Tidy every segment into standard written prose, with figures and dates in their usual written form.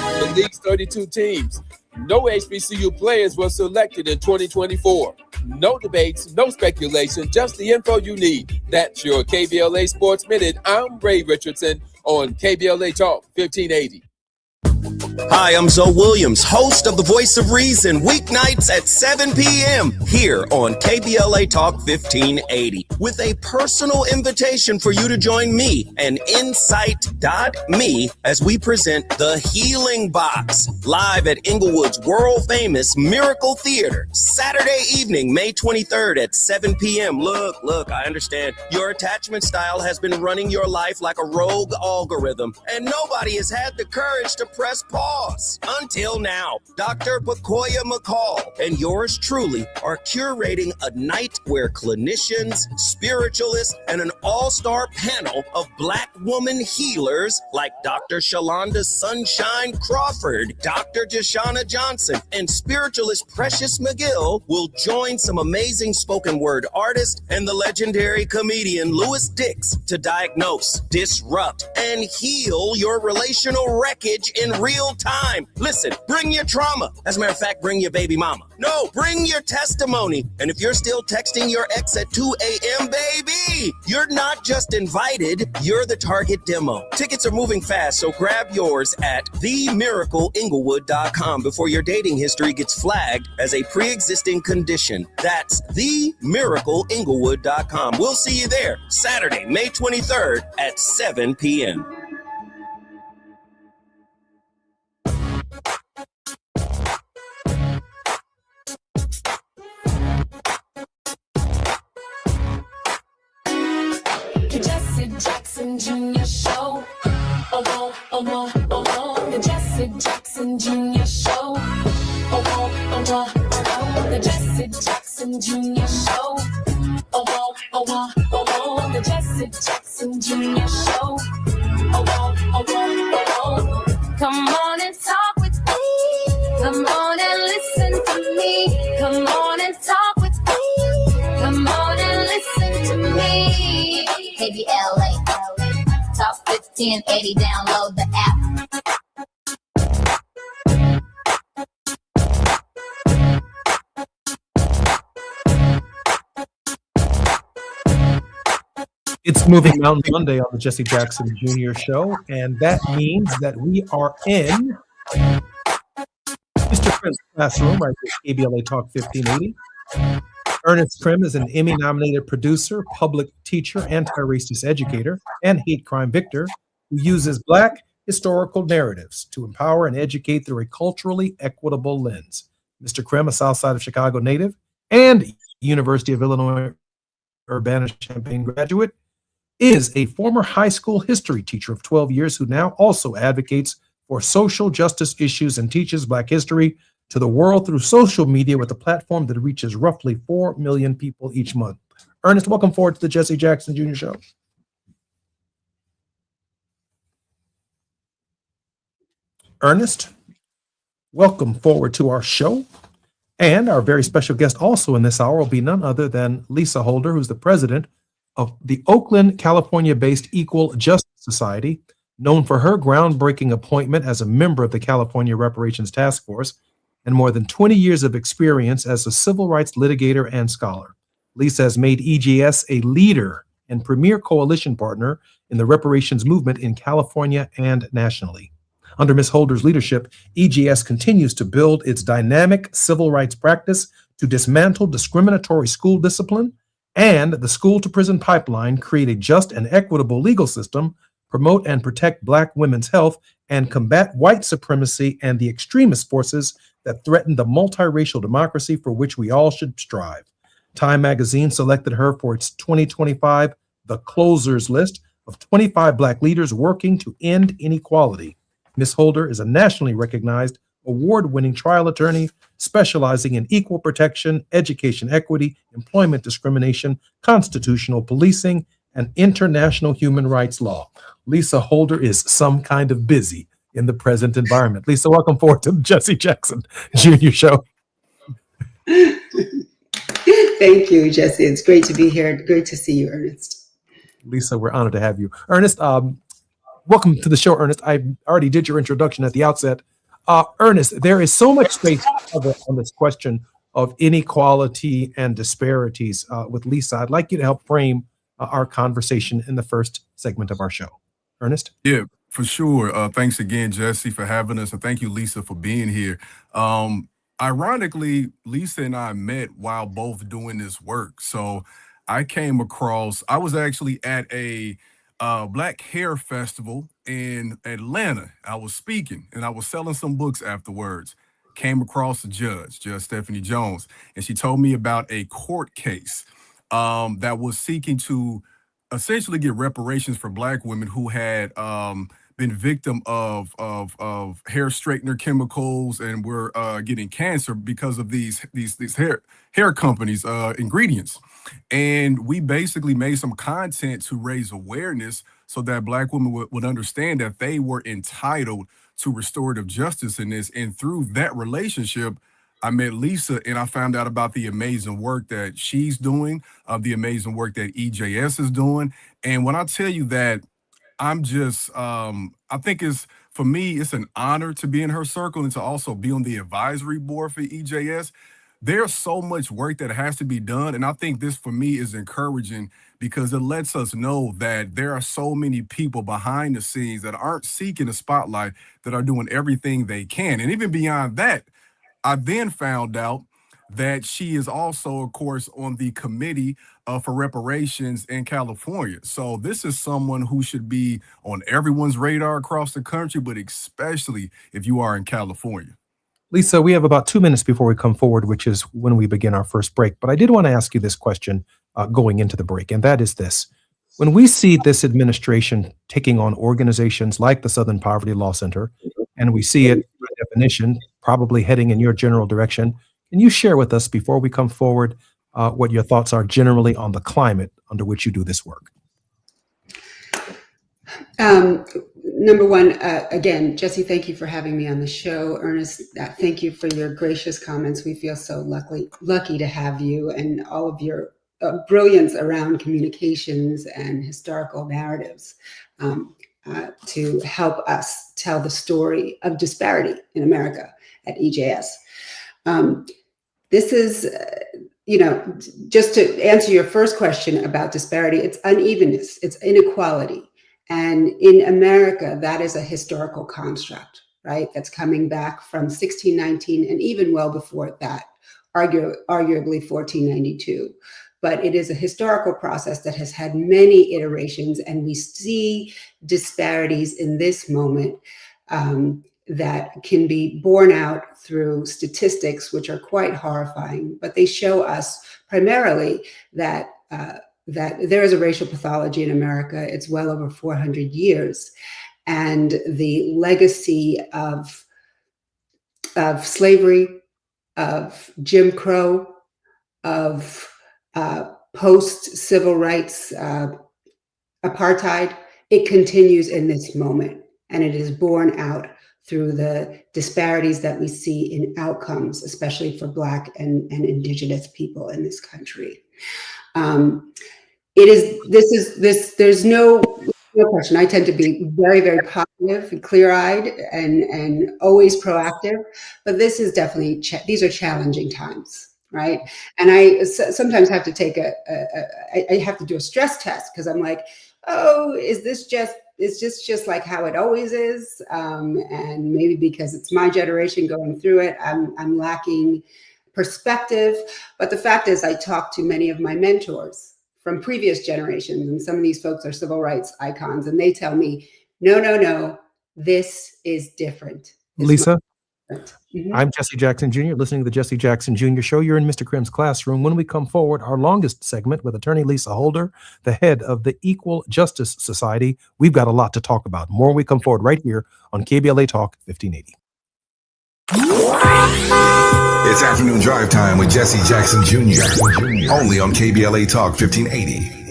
The league's 32 teams. No HBCU players were selected in 2024. No debates, no speculation, just the info you need. That's your KBLA Sports Minute. I'm Ray Richardson on KBLA Talk 1580. Hi, I'm Zoe Williams, host of The Voice of Reason, weeknights at 7 p.m. here on KBLA Talk 1580, with a personal invitation for you to join me and Insight.me as we present The Healing Box, live at Inglewood's world-famous Miracle Theater, Saturday evening, May 23rd at 7 p.m. Look, I understand your attachment style has been running your life like a rogue algorithm, and nobody has had the courage to press pause. Until now, Dr. Bakoya McCall and yours truly are curating a night where clinicians, spiritualists, and an all-star panel of Black woman healers like Dr. Shalonda Sunshine Crawford, Dr. Jashana Johnson, and spiritualist Precious McGill will join some amazing spoken word artists and the legendary comedian Louis Dix to diagnose, disrupt, and heal your relational wreckage in real time. Listen, bring your trauma. As a matter of fact, bring your baby mama. No, bring your testimony. And if you're still texting your ex at 2 a.m., baby, you're not just invited, you're the target demo. Tickets are moving fast, so grab yours at themiracleinglewood.com before your dating history gets flagged as a pre-existing condition. That's themiracleinglewood.com. We'll see you there Saturday, May 23rd at 7 p.m. Jesse Jackson Jr. Show. The Jesse Jackson Jr. Show. The Jesse Jackson Jr. Show. The Jesse Jackson Jr. Show. Come on and talk with me. Come on and listen to me. Come on and talk with me. Come on and listen to me. KBLA Talk 1580. Download the app. It's Moving Mountain Monday on the Jesse Jackson Jr. Show, and that means that we are in Mr. Prince's classroom right here at KBLA Talk 1580. Ernest Krim is an Emmy-nominated producer, public teacher, anti-racist educator, and hate crime victor who uses Black historical narratives to empower and educate through a culturally equitable lens. Mr. Krim, a South Side of Chicago native and University of Illinois Urbana-Champaign graduate, is a former high school history teacher of 12 years who now also advocates for social justice issues and teaches Black history to the world through social media with a platform that reaches roughly 4 million people each month. Ernest, welcome forward to the Jesse Jackson Jr. Show. Ernest, welcome forward to our show. And our very special guest also in this hour will be none other than Lisa Holder, who's the president of the Oakland, California-based Equal Justice Society, known for her groundbreaking appointment as a member of the California Reparations Task Force and more than 20 years of experience as a civil rights litigator and scholar. Lisa has made EJS a leader and premier coalition partner in the reparations movement in California and nationally. Under Ms. Holder's leadership, EJS continues to build its dynamic civil rights practice to dismantle discriminatory school discipline and the school-to-prison pipeline, create a just and equitable legal system, promote and protect Black women's health, and combat white supremacy and the extremist forces that threaten the multiracial democracy for which we all should strive. Time magazine selected her for its 2025 The Closers list of 25 Black leaders working to end inequality. Ms. Holder is a nationally recognized, award-winning trial attorney specializing in equal protection, education equity, employment discrimination, constitutional policing, and international human rights law. Lisa Holder is some kind of busy in the present environment. Lisa, welcome forward to the Jesse Jackson Jr. Show. Thank you, Jesse. It's great to be here. Great to see you, Ernest. Lisa, we're honored to have you. Ernest, welcome to the show, Ernest. I already did your introduction at the outset. Ernest, there is so much space to cover on this question of inequality and disparities with Lisa. I'd like you to help frame our conversation in the first segment of our show. Ernest? Yeah, for sure. Thanks again, Jesse, for having us. And thank you, Lisa, for being here. Ironically, Lisa and I met while both doing this work. So I was actually at a Black Hair Festival in Atlanta. I was speaking and I was selling some books afterwards. Came across a judge, Judge Stephanie Jones, and she told me about a court case that was seeking to essentially get reparations for Black women who had been victim of hair straightener chemicals and were getting cancer because of these hair companies' ingredients. And we basically made some content to raise awareness so that Black women would understand that they were entitled to restorative justice in this. And through that relationship, I met Lisa and I found out about the amazing work that she's doing, the amazing work that EJS is doing. And when I tell you that, I'm just, I think for me, it's an honor to be in her circle and to also be on the advisory board for EJS. There's so much work that has to be done. And I think this for me is encouraging because it lets us know that there are so many people behind the scenes that aren't seeking the spotlight, that are doing everything they can. And even beyond that, I then found out that she is also, of course, on the committee for reparations in California. So this is someone who should be on everyone's radar across the country, but especially if you are in California. Lisa, we have about 2 minutes before we come forward, which is when we begin our first break. But I did want to ask you this question going into the break, and that is this. When we see this administration taking on organizations like the Southern Poverty Law Center, and we see it, by definition, probably heading in your general direction, can you share with us before we come forward what your thoughts are generally on the climate under which you do this work? Number one, again, Jesse, thank you for having me on the show. Ernest, thank you for your gracious comments. We feel so lucky to have you and all of your brilliance around communications and historical narratives to help us tell the story of disparity in America at EJS. This is, just to answer your first question about disparity, it's unevenness, it's inequality. And in America, that is a historical construct, right? That's coming back from 1619 and even well before that, arguably 1492. But it is a historical process that has had many iterations, and we see disparities in this moment that can be borne out through statistics, which are quite horrifying. But they show us primarily that there is a racial pathology in America. It's well over 400 years. And the legacy of slavery, of Jim Crow, of post-civil rights apartheid, it continues in this moment. And it is borne out through the disparities that we see in outcomes, especially for Black and Indigenous people in this country. There's no question. I tend to be very, very positive and clear-eyed and always proactive, but this is definitely, these are challenging times, right? And I sometimes have to take I have to do a stress test, because I'm like, oh, is this just like how it always is? And maybe because it's my generation going through it, I'm lacking perspective. But the fact is, I talk to many of my mentors from previous generations, and some of these folks are civil rights icons, and they tell me, no, this is different. Lisa, I'm Jesse Jackson Jr., listening to the Jesse Jackson Jr. Show. You're in Mr. Krim's classroom. When we come forward, our longest segment with attorney Lisa Holder, the head of the Equal Justice Society. We've got a lot to talk about. More when we come forward right here on KBLA Talk 1580. It's afternoon drive time with Jesse Jackson Jr. Only on KBLA Talk 1580.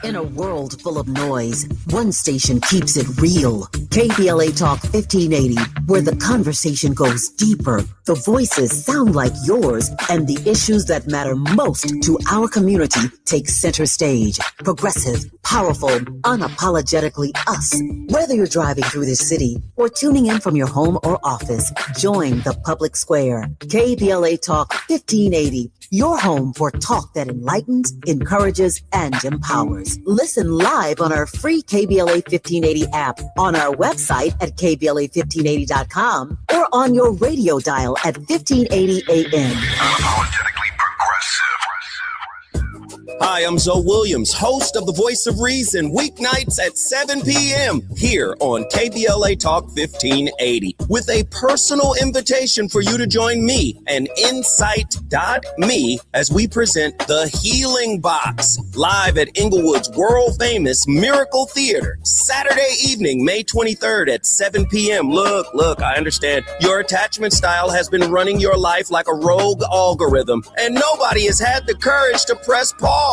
In a world full of noise, one station keeps it real. KBLA Talk 1580, where the conversation goes deeper, the voices sound like yours, and the issues that matter most to our community take center stage. Progressive, powerful, unapologetically us. Whether you're driving through this city or tuning in from your home or office, join the public square. KBLA Talk 1580, your home for talk that enlightens, encourages, and empowers. Listen live on our free KBLA 1580 app, on our website at KBLA1580.com, or on your radio dial at 1580 AM. Unapologetically progressive. Hi, I'm Zoe Williams, host of The Voice of Reason, weeknights at 7 p.m. here on KBLA Talk 1580, with a personal invitation for you to join me and Insight.me as we present The Healing Box, live at Inglewood's world-famous Miracle Theater, Saturday evening, May 23rd at 7 p.m. Look, I understand your attachment style has been running your life like a rogue algorithm, and nobody has had the courage to press pause.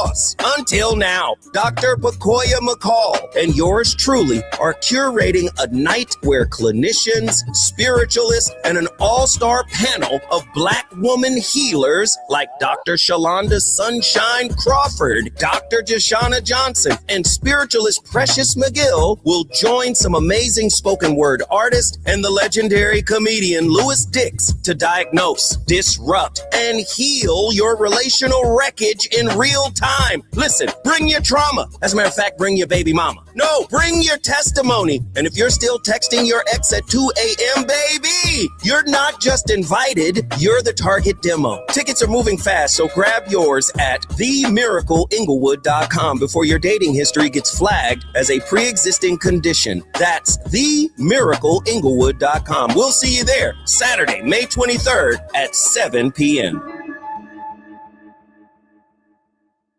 Until now, Dr. Pakoya McCall and yours truly are curating a night where clinicians, spiritualists, and an all-star panel of Black woman healers like Dr. Shalonda Sunshine Crawford, Dr. Jashana Johnson, and spiritualist Precious McGill will join some amazing spoken word artists and the legendary comedian Louis Dix to diagnose, disrupt, and heal your relational wreckage in real time. Listen, bring your trauma. As a matter of fact, bring your baby mama. No, bring your testimony. And if you're still texting your ex at 2 a.m., baby, you're not just invited, you're the target demo. Tickets are moving fast, so grab yours at themiracleinglewood.com before your dating history gets flagged as a pre-existing condition. That's themiracleinglewood.com. We'll see you there Saturday, May 23rd at 7 p.m.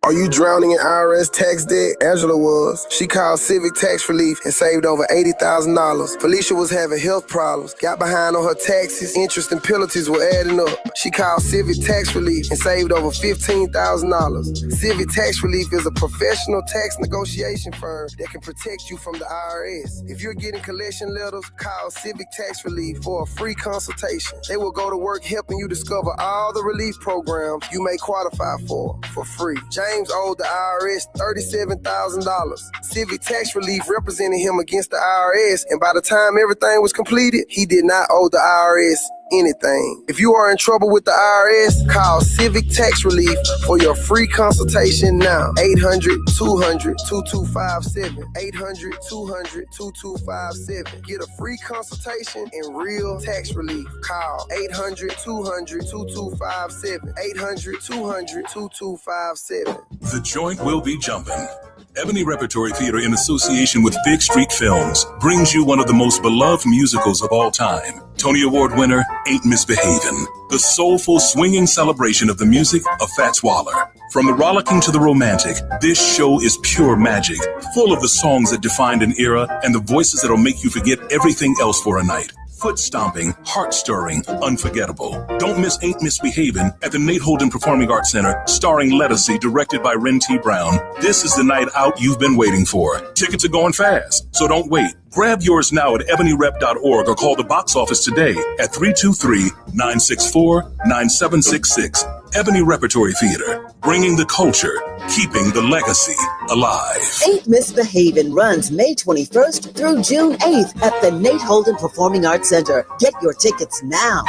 Are you drowning in IRS tax debt? Angela was. She called Civic Tax Relief and saved over $80,000. Felicia was having health problems, got behind on her taxes, interest and penalties were adding up. She called Civic Tax Relief and saved over $15,000. Civic Tax Relief is a professional tax negotiation firm that can protect you from the IRS. If you're getting collection letters, call Civic Tax Relief for a free consultation. They will go to work helping you discover all the relief programs you may qualify for free. James owed the IRS $37,000. Civic Tax Relief represented him against the IRS, and by the time everything was completed, he did not owe the IRS anything. If you are in trouble with the IRS, call Civic Tax Relief for your free consultation now. 800-200-2257. 800-200-2257. Get a free consultation and real tax relief. Call 800-200-2257. 800-200-2257. The joint will be jumping. Ebony Repertory Theater, in association with Big Street Films, brings you one of the most beloved musicals of all time. Tony Award winner, Ain't Misbehavin'. The soulful, swinging celebration of the music of Fats Waller. From the rollicking to the romantic, this show is pure magic, full of the songs that defined an era and the voices that'll make you forget everything else for a night. Foot-stomping, heart-stirring, unforgettable. Don't miss Ain't Misbehavin' at the Nate Holden Performing Arts Center, starring Lettucey, directed by Ren T. Brown. This is the night out you've been waiting for. Tickets are going fast, so don't wait. Grab yours now at ebonyrep.org or call the box office today at 323-964-9766. Ebony Repertory Theater, bringing the culture, keeping the legacy alive. Ain't Misbehavin' runs May 21st through June 8th at the Nate Holden Performing Arts Center. Get your tickets now.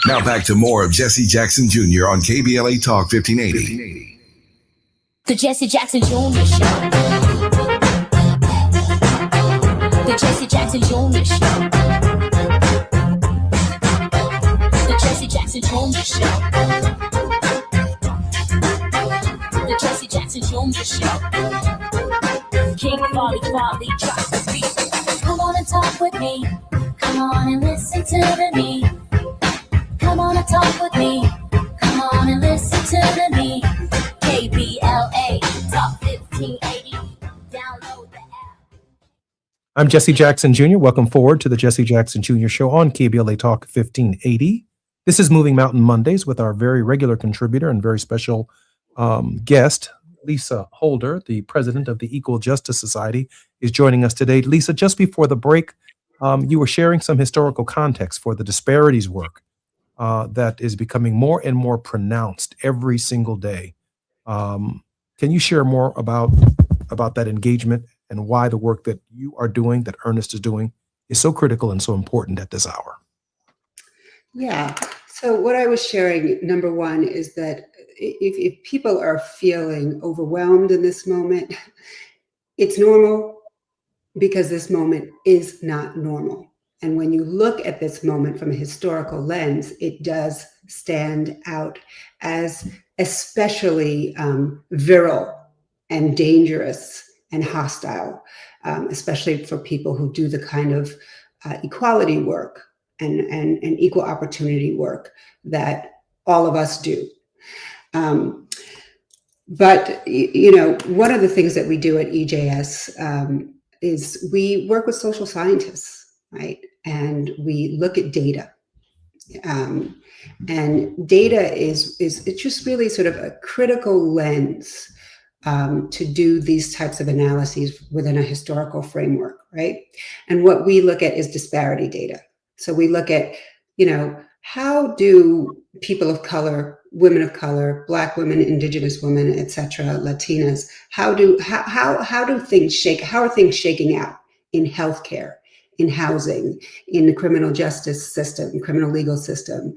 Now back to more of Jesse Jackson Jr. on KBLA Talk 1580. The Jesse Jackson Jr. Show. The Jesse Jackson Jr. Show. The Jesse Jackson Jr. Show. The Jesse Jackson Jr. Show. King Folly drops the beat. Come on and talk with me. Come on and listen to me. Come on and talk with me. Come on and listen to me. KBLA Talk 1580. Download the app. I'm Jesse Jackson Jr. Welcome forward to the Jesse Jackson Jr. Show on KBLA Talk 1580. This is Moving Mountain Mondays with our very regular contributor and very special guest, Lisa Holder, the president of the Equal Justice Society, is joining us today. Lisa, just before the break, you were sharing some historical context for the disparities work that is becoming more and more pronounced every single day. Can you share more about that engagement and why the work that you are doing, that Ernest is doing, is so critical and so important at this hour? Yeah. So what I was sharing, number one, is that if people are feeling overwhelmed in this moment, it's normal, because this moment is not normal. And when you look at this moment from a historical lens, it does stand out as especially virile and dangerous and hostile, especially for people who do the kind of equality work and equal opportunity work that all of us do. But, you know, one of the things that we do at EJS is we work with social scientists, right? And we look at data. And data is it's just really sort of a critical lens to do these types of analyses within a historical framework, right? And what we look at is disparity data. So we look at, you know, how do people of color, women of color, Black women, Indigenous women, et cetera, Latinas, how are things shaking out in healthcare, in housing, in the criminal justice system, criminal legal system,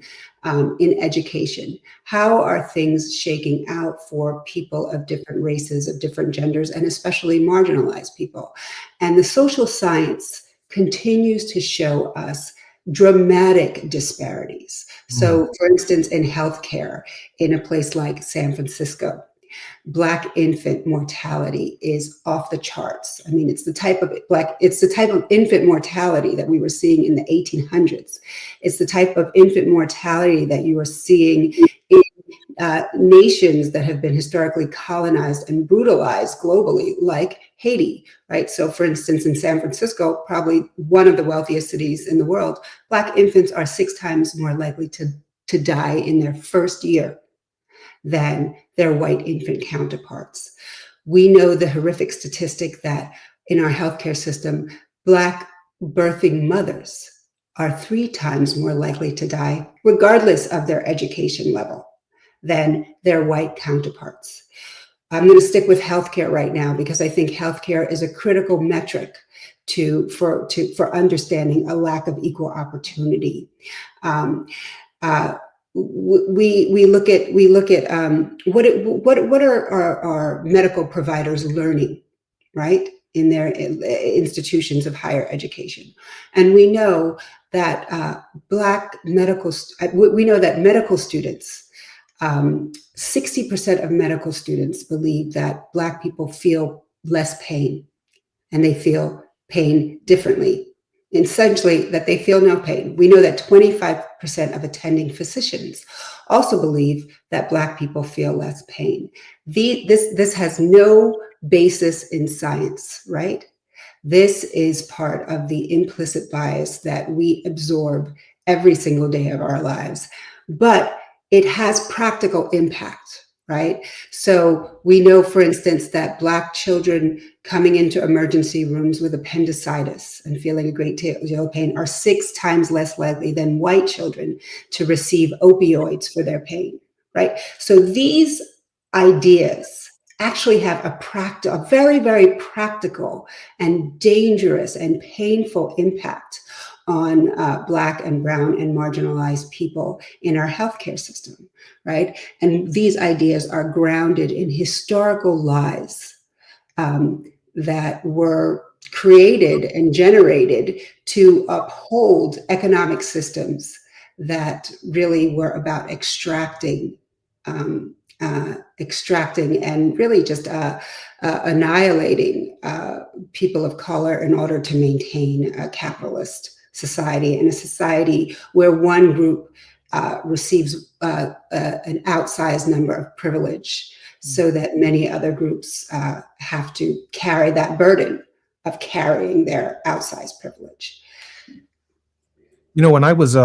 in education? How are things shaking out for people of different races, of different genders, and especially marginalized people? And the social science continues to show us dramatic disparities. So, for instance, in healthcare, in a place like San Francisco, Black infant mortality is off the charts. I mean, it's the type of infant mortality that we were seeing in the 1800s. It's the type of infant mortality that you are seeing in nations that have been historically colonized and brutalized globally, like Haiti, right? So for instance, in San Francisco, probably one of the wealthiest cities in the world, Black infants are 6 times more likely to die in their first year than their white infant counterparts. We know the horrific statistic that in our healthcare system, Black birthing mothers are 3 times more likely to die, regardless of their education level, than their white counterparts. I'm going to stick with healthcare right now because I think healthcare is a critical metric for understanding a lack of equal opportunity. We look at what are our medical providers learning, right, in their institutions of higher education, and we know that we know that medical students, 60% of medical students believe that Black people feel less pain, and they feel pain differently. Essentially, that they feel no pain. We know that 25% of attending physicians also believe that Black people feel less pain. This has no basis in science, right? This is part of the implicit bias that we absorb every single day of our lives, but it has practical impact, right? So we know, for instance, that Black children coming into emergency rooms with appendicitis and feeling a great deal of pain are 6 times less likely than white children to receive opioids for their pain, right? So these ideas actually have a very, very practical and dangerous and painful impact on Black and brown and marginalized people in our healthcare system, right? And these ideas are grounded in historical lies that were created and generated to uphold economic systems that really were about extracting and really just annihilating people of color in order to maintain a capitalist society, and a society where one group receives an outsized number of privilege, so that many other groups have to carry that burden of carrying their outsized privilege. You know, when I was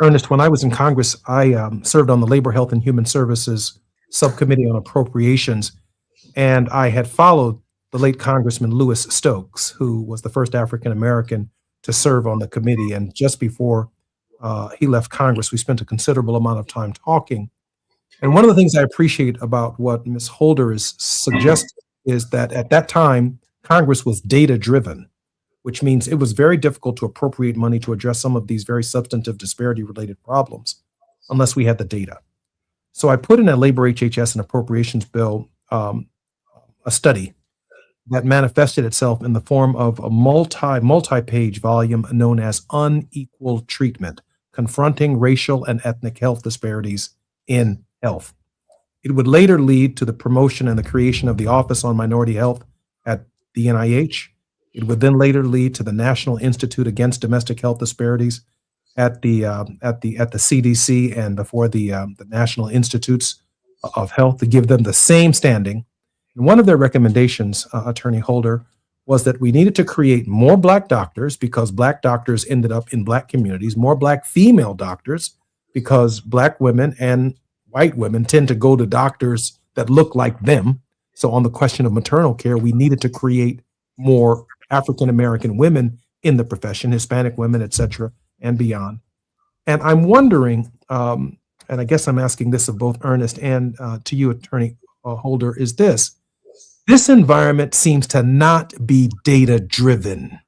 Ernest, when I was in Congress, I served on the Labor, Health, and Human Services Subcommittee on Appropriations, and I had followed the late Congressman Louis Stokes, who was the first African American to serve on the committee. And just before he left Congress, we spent a considerable amount of time talking. And one of the things I appreciate about what Ms. Holder is suggesting is that at that time, Congress was data-driven, which means it was very difficult to appropriate money to address some of these very substantive disparity-related problems unless we had the data. So I put in a labor HHS and appropriations bill a study that manifested itself in the form of a multi-page volume known as Unequal Treatment, Confronting Racial and Ethnic Health Disparities in Health. It would later lead to the promotion and the creation of the Office on Minority Health at the NIH. It would then later lead to the National Institute Against Domestic Health Disparities at the CDC and before the National Institutes of Health, to give them the same standing. And one of their recommendations, Attorney Holder, was that we needed to create more Black doctors because Black doctors ended up in Black communities, more Black female doctors because Black women and white women tend to go to doctors that look like them. So on the question of maternal care, we needed to create more African American women in the profession, Hispanic women, et cetera, and beyond. And I'm wondering, and I guess I'm asking this of both Ernest and to you, Attorney Holder, is this environment seems to not be data-driven.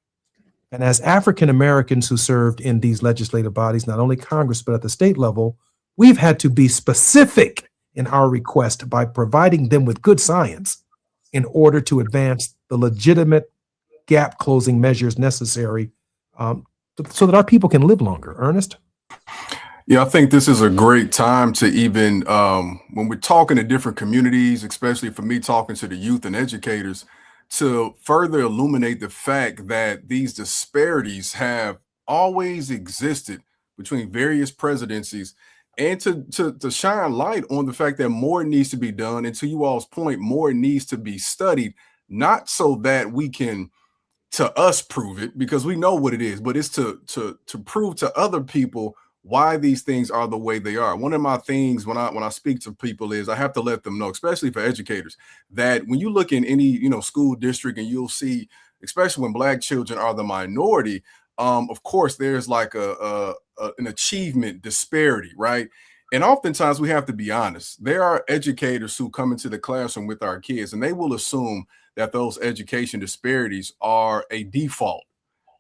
And as African Americans who served in these legislative bodies, not only Congress, but at the state level, we've had to be specific in our request by providing them with good science in order to advance the legitimate gap closing measures necessary so that our people can live longer. Ernest? Yeah, I think this is a great time to even, when we're talking to different communities, especially for me talking to the youth and educators, to further illuminate the fact that these disparities have always existed between various presidencies, and to shine light on the fact that more needs to be done. And to you all's point, more needs to be studied, not so that we can, to us, prove it, because we know what it is, but it's to prove to other people why these things are the way they are. One of my things when I speak to people is I have to let them know, especially for educators, that when you look in any school district and you'll see, especially when Black children are the minority, of course there's like an achievement disparity, right? And oftentimes we have to be honest. There are educators who come into the classroom with our kids and they will assume that those education disparities are a default.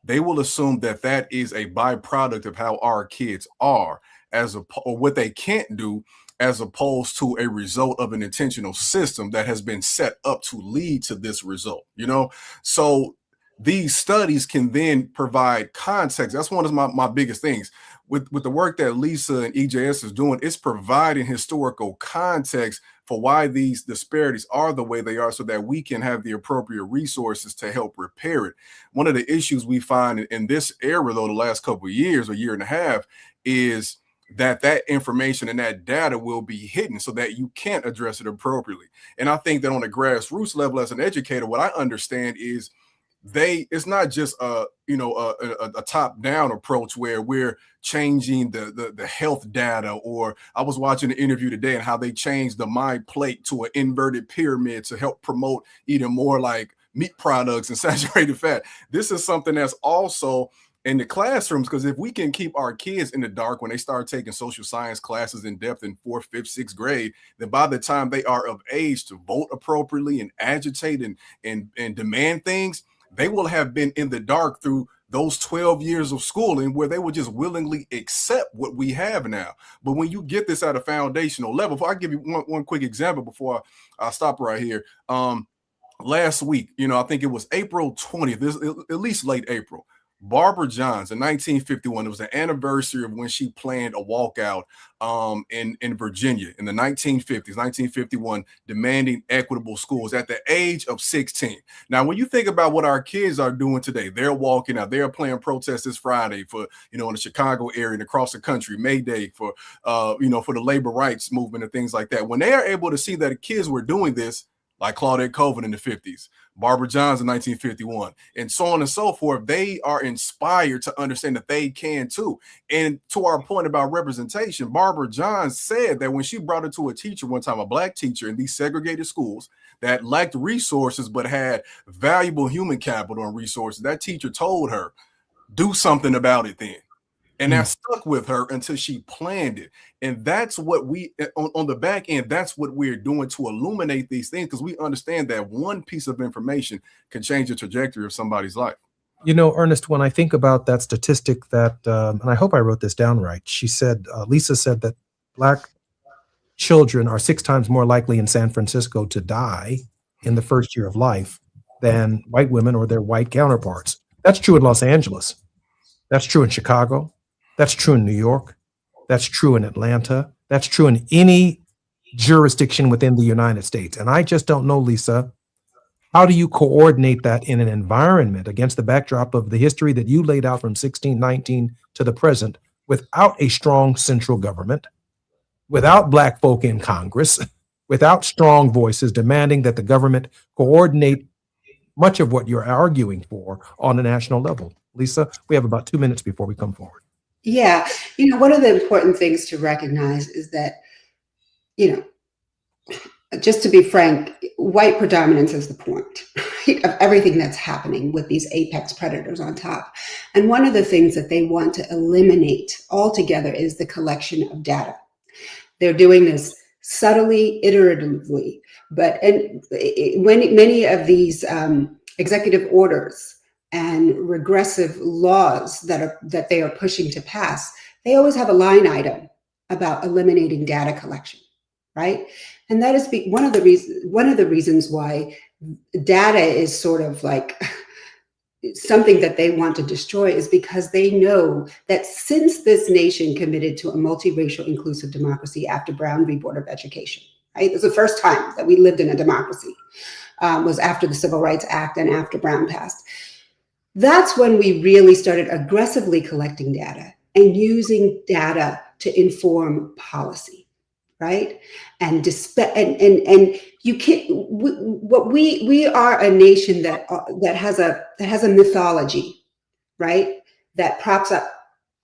They will assume that that is a byproduct of how our kids are, or what they can't do, as opposed to a result of an intentional system that has been set up to lead to this result, So these studies can then provide context. That's one of my biggest things with the work that Lisa and EJS is doing. It's providing historical context for why these disparities are the way they are, so that we can have the appropriate resources to help repair it. One of the issues we find in this era, though, the last couple of years, or year and a half, is that information and that data will be hidden so that you can't address it appropriately. And I think that on a grassroots level, as an educator, what I understand is it's not just a top-down approach where we're changing the health data. Or I was watching an interview today and how they changed the My Plate to an inverted pyramid to help promote eating more like meat products and saturated fat. This is something that's also in the classrooms, because if we can keep our kids in the dark when they start taking social science classes in depth in 4th, 5th, 6th grade, then by the time they are of age to vote appropriately and agitate and demand things, they will have been in the dark through those 12 years of schooling, where they will just willingly accept what we have now. But when you get this at a foundational level, I'll give you one quick example before I stop right here. Last week, I think it was April 20th, at least late April, Barbara Johns in 1951, it was the anniversary of when she planned a walkout in Virginia in the 1951, demanding equitable schools at the age of 16. Now, when you think about what our kids are doing today, they're walking out, they're playing protests this Friday for, in the Chicago area and across the country, May Day for the labor rights movement and things like that. When they are able to see that kids were doing this, like Claudette Colvin in the 50s, Barbara Johns in 1951, and so on and so forth, they are inspired to understand that they can too. And to our point about representation, Barbara Johns said that when she brought it to a teacher one time, a Black teacher in these segregated schools that lacked resources but had valuable human capital and resources, that teacher told her, do something about it then. And that stuck with her until she planned it. And that's what we, on the back end, that's what we're doing to illuminate these things, because we understand that one piece of information can change the trajectory of somebody's life. Ernest, when I think about that statistic that, and I hope I wrote this down right, she said, Lisa said that Black children are 6 times more likely in San Francisco to die in the first year of life than white women or their white counterparts. That's true in Los Angeles. That's true in Chicago. That's true in New York. That's true in Atlanta. That's true in any jurisdiction within the United States. And I just don't know, Lisa, how do you coordinate that in an environment against the backdrop of the history that you laid out from 1619 to the present, without a strong central government, without Black folk in Congress, without strong voices demanding that the government coordinate much of what you're arguing for on a national level? Lisa, we have about 2 minutes before we come forward. Yeah, one of the important things to recognize is that, just to be frank, white predominance is the point, right, of everything that's happening with these apex predators on top. And one of the things that they want to eliminate altogether is the collection of data. They're doing this subtly, iteratively, but when many of these executive orders and regressive laws that they are pushing to pass, they always have a line item about eliminating data collection, right? And that is one of the reasons why data is sort of like something that they want to destroy, is because they know that since this nation committed to a multiracial inclusive democracy after Brown v. Board of Education, right? It was the first time that we lived in a democracy, was after the Civil Rights Act and after Brown passed. That's when we really started aggressively collecting data and using data to inform policy, right? And you can't. We are a nation that has a mythology, right? That props up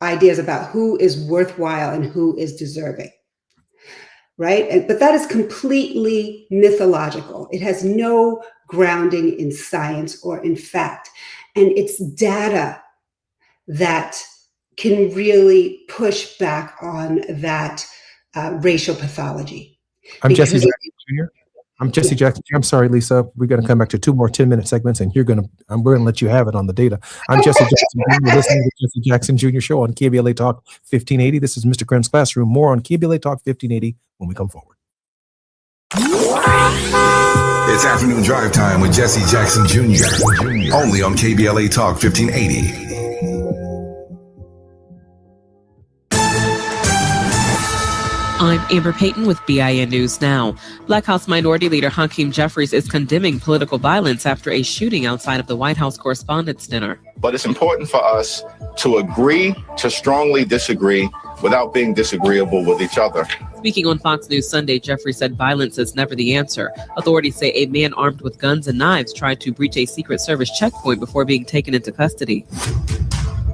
ideas about who is worthwhile and who is deserving, right? But that is completely mythological. It has no grounding in science or in fact. And it's data that can really push back on that racial pathology. I'm Jesse Jackson Jr. I'm Jesse Jackson. I'm sorry, Lisa. We're going to come back to 2 more 10-minute segments, and we're going to let you have it on the data. I'm Jesse Jackson. You're listening to the Jesse Jackson Jr. Show on KBLA Talk 1580. This is Mr. Krem's Classroom. More on KBLA Talk 1580 when we come forward. It's afternoon drive time with Jesse Jackson Jr. Only on KBLA Talk 1580. I'm Amber Payton with BIN News Now. Black House Minority Leader Hakeem Jeffries is condemning political violence after a shooting outside of the White House Correspondents' Dinner. But it's important for us to agree to strongly disagree without being disagreeable with each other. Speaking on Fox News Sunday, Jeffries said violence is never the answer. Authorities say a man armed with guns and knives tried to breach a Secret Service checkpoint before being taken into custody.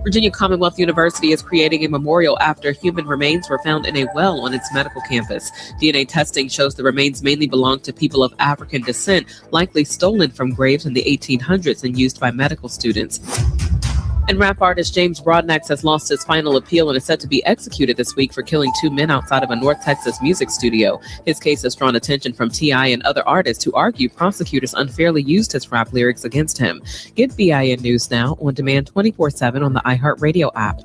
Virginia Commonwealth University is creating a memorial after human remains were found in a well on its medical campus. DNA testing shows the remains mainly belong to people of African descent, likely stolen from graves in the 1800s and used by medical students. And rap artist James Broadnax has lost his final appeal and is set to be executed this week for killing 2 men outside of a North Texas music studio. His case has drawn attention from T.I. and other artists who argue prosecutors unfairly used his rap lyrics against him. Get BIN News Now on demand 24/7 on the iHeartRadio app.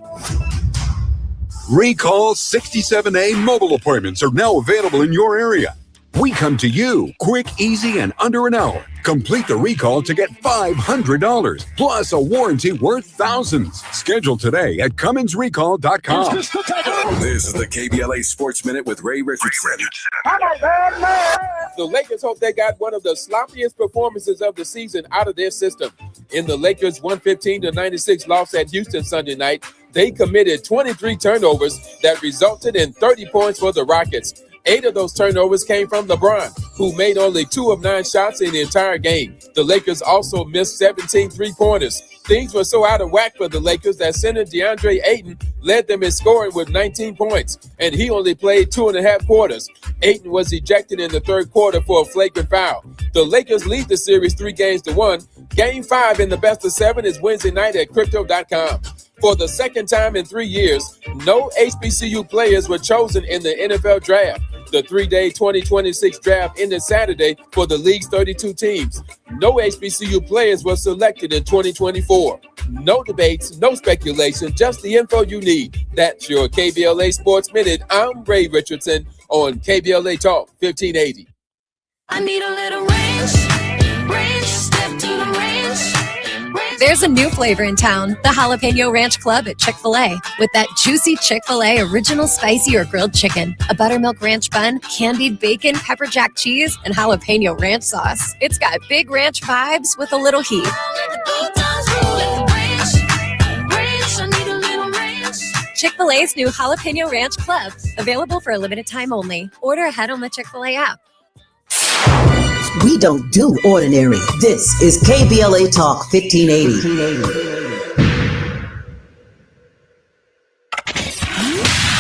Recall 67A mobile appointments are now available in your area. We come to you quick, easy, and under an hour. Complete the recall to get $500 plus a warranty worth thousands. Schedule today at CummonsRecall.com. This is the KBLA Sports Minute with Ray Richardson. The Lakers hope they got one of the sloppiest performances of the season out of their system. In the Lakers' 115-96 loss at Houston Sunday night, they committed 23 turnovers that resulted in 30 points for the Rockets. 8 of those turnovers came from LeBron, who made only 2 of 9 shots in the entire game. The Lakers also missed 17 three-pointers. Things were so out of whack for the Lakers that center DeAndre Ayton led them in scoring with 19 points, and he only played 2.5 quarters. Ayton was ejected in the third quarter for a flagrant foul. The Lakers lead the series 3-1. Game 5 in the best of 7 is Wednesday night at Crypto.com. For the second time in 3 years, no HBCU players were chosen in the NFL draft. The 3-day 2026 draft ended Saturday for the league's 32 teams. No HBCU players were selected in 2024. No debates, no speculation, just the info you need. That's your KBLA Sports Minute. I'm Ray Richardson on KBLA Talk 1580. I need a little ranch, step to the ranch. There's a new flavor in town, the Jalapeno Ranch Club at Chick-fil-A. With that juicy Chick-fil-A original spicy or grilled chicken, a buttermilk ranch bun, candied bacon, pepper jack cheese, and jalapeno ranch sauce. It's got big ranch vibes with a little heat. Chick-fil-A's new Jalapeno Ranch Club, available for a limited time only. Order ahead on the Chick-fil-A app. We don't do ordinary. This is KBLA Talk 1580.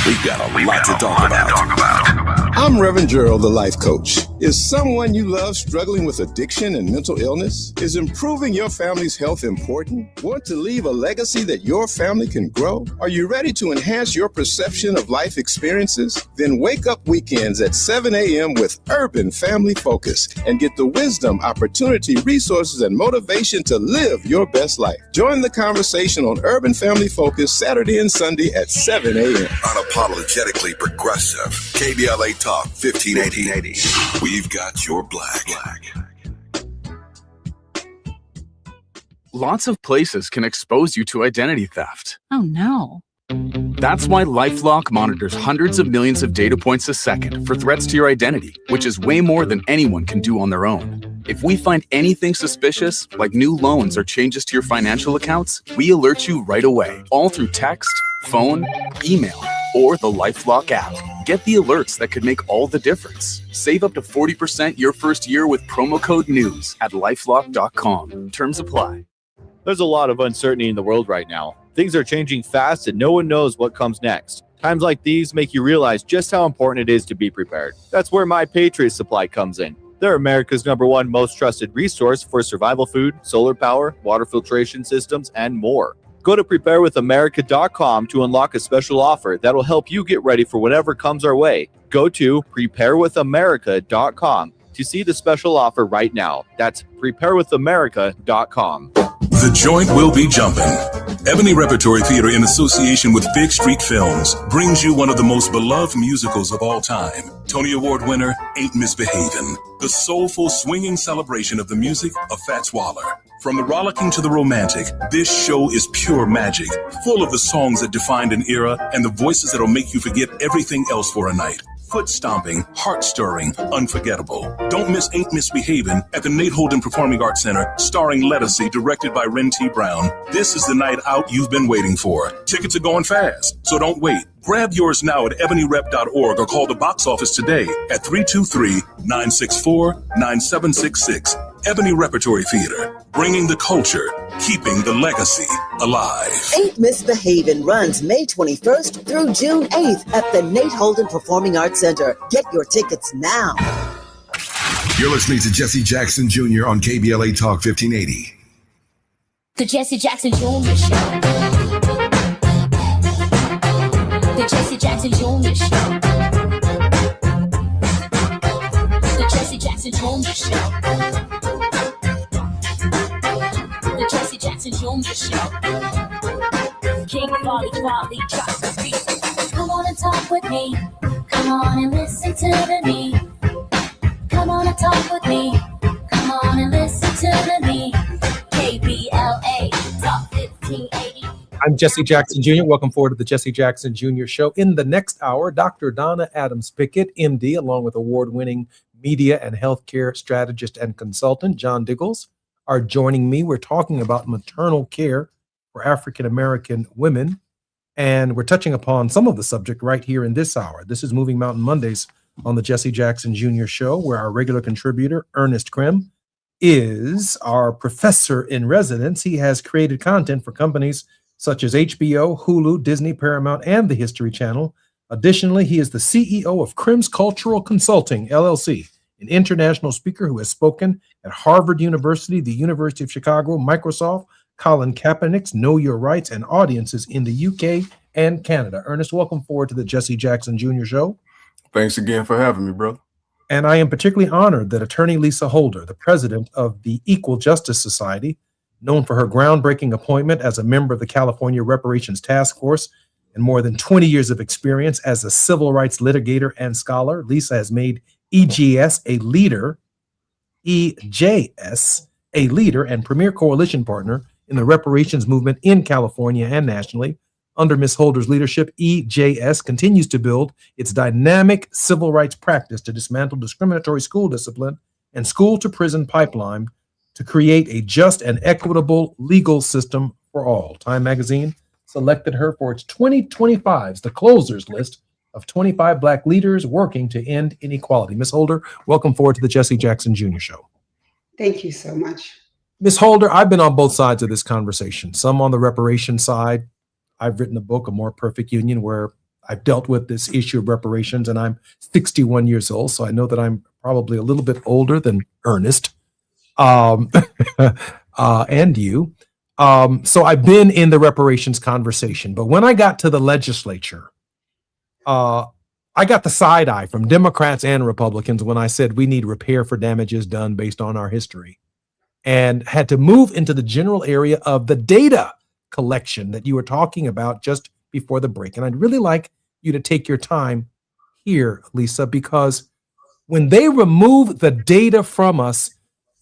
We've got a lot to talk about. I'm Reverend Gerald, the life coach. Is someone you love struggling with addiction and mental illness? Is improving your family's health important? Want to leave a legacy that your family can grow? Are you ready to enhance your perception of life experiences? Then wake up weekends at 7 a.m. with Urban Family Focus and get the wisdom, opportunity, resources, and motivation to live your best life. Join the conversation on Urban Family Focus Saturday and Sunday at 7 a.m. Unapologetically progressive. KBLA Talk 1580. We've got your black. Lots of places can expose you to identity theft. Oh no. That's why LifeLock monitors hundreds of millions of data points a second for threats to your identity, which is way more than anyone can do on their own. If we find anything suspicious, like new loans or changes to your financial accounts, we alert you right away, all through text, phone, email, or the LifeLock app. Get the alerts that could make all the difference. Save up to 40% your first year with promo code NEWS at LifeLock.com. Terms apply. There's a lot of uncertainty in the world right now. Things are changing fast and no one knows what comes next. Times like these make you realize just how important it is to be prepared. That's where My Patriot Supply comes in. They're America's #1 most trusted resource for survival food, solar power, water filtration systems, and more. Go to preparewithamerica.com to unlock a special offer that'll help you get ready for whatever comes our way. Go to preparewithamerica.com To see the special offer right now, that's preparewithamerica.com. The joint will be jumping. Ebony Repertory Theater, in association with Fig Street Films, brings you one of the most beloved musicals of all time. Tony Award winner, Ain't Misbehavin'. The soulful, swinging celebration of the music of Fats Waller. From the rollicking to the romantic, this show is pure magic, full of the songs that defined an era and the voices that'll make you forget everything else for a night. Foot stomping, heart stirring, unforgettable. Don't miss Ain't Misbehavin' at the Nate Holden Performing Arts Center, starring Lettucey, directed by Ren T. Brown. This is the night out you've been waiting for. Tickets are going fast, so don't wait. Grab yours now at ebonyrep.org or call the box office today at 323-964-9766. Ebony Repertory Theater, bringing the culture, keeping the legacy alive. Ain't Misbehavin' runs May 21st through June 8th at the Nate Holden Performing Arts Center. Get your tickets now. You're listening to Jesse Jackson Jr. on KBLA Talk 1580. The Jesse Jackson Jr. Show. The Jesse Jackson Jr. Show. The Jesse Jackson Jr. Show. The Jesse Jackson Jr. Show. King Wally drops the beat. Come on and talk with me. Come on and listen to me. Come on and talk with me. Come on and listen to me. KBLA Talk 1580. I'm Jesse Jackson Jr. Welcome forward to the Jesse Jackson Jr. Show. In the next hour, Dr. Donna Adams Pickett, MD, along with award-winning media and healthcare strategist and consultant John Diggles, are joining me. We're talking about maternal care for African-American women, and we're touching upon some of the subject right here in this hour. This is Moving Mountain Mondays on the Jesse Jackson Jr. Show, where our regular contributor, Ernest Krim, is our professor in residence. He has created content for companies such as HBO, Hulu, Disney, Paramount, and the History Channel. Additionally, he is the CEO of Krim's Cultural Consulting, LLC, an international speaker who has spoken at Harvard University, the University of Chicago, Microsoft, Colin Kaepernick's Know Your Rights, and audiences in the UK and Canada. Ernest, welcome forward to the Jesse Jackson Jr. Show. Thanks again for having me, brother. And I am particularly honored that attorney Lisa Holder, the president of the Equal Justice Society, known for her groundbreaking appointment as a member of the California Reparations Task Force and more than 20 years of experience as a civil rights litigator and scholar, Lisa has made EJS a leader and premier coalition partner in the reparations movement in California and nationally. Under Ms. Holder's leadership, EJS continues to build its dynamic civil rights practice to dismantle discriminatory school discipline and school-to-prison pipeline to create a just and equitable legal system for all. Time magazine selected her for its 2025's The Closers list of 25 Black leaders working to end inequality. Ms. Holder, welcome forward to the Jesse Jackson Jr. Show. Thank you so much. Ms. Holder, I've been on both sides of this conversation, some on the reparation side. I've written a book, A More Perfect Union, where I've dealt with this issue of reparations, and I'm 61 years old, so I know that I'm probably a little bit older than Ernest and you. So I've been in the reparations conversation, but when I got to the legislature, I got the side eye from Democrats and Republicans when I said we need repair for damages done based on our history, and had to move into the general area of the data collection that you were talking about just before the break. And I'd really like you to take your time here, Lisa, because when they remove the data from us,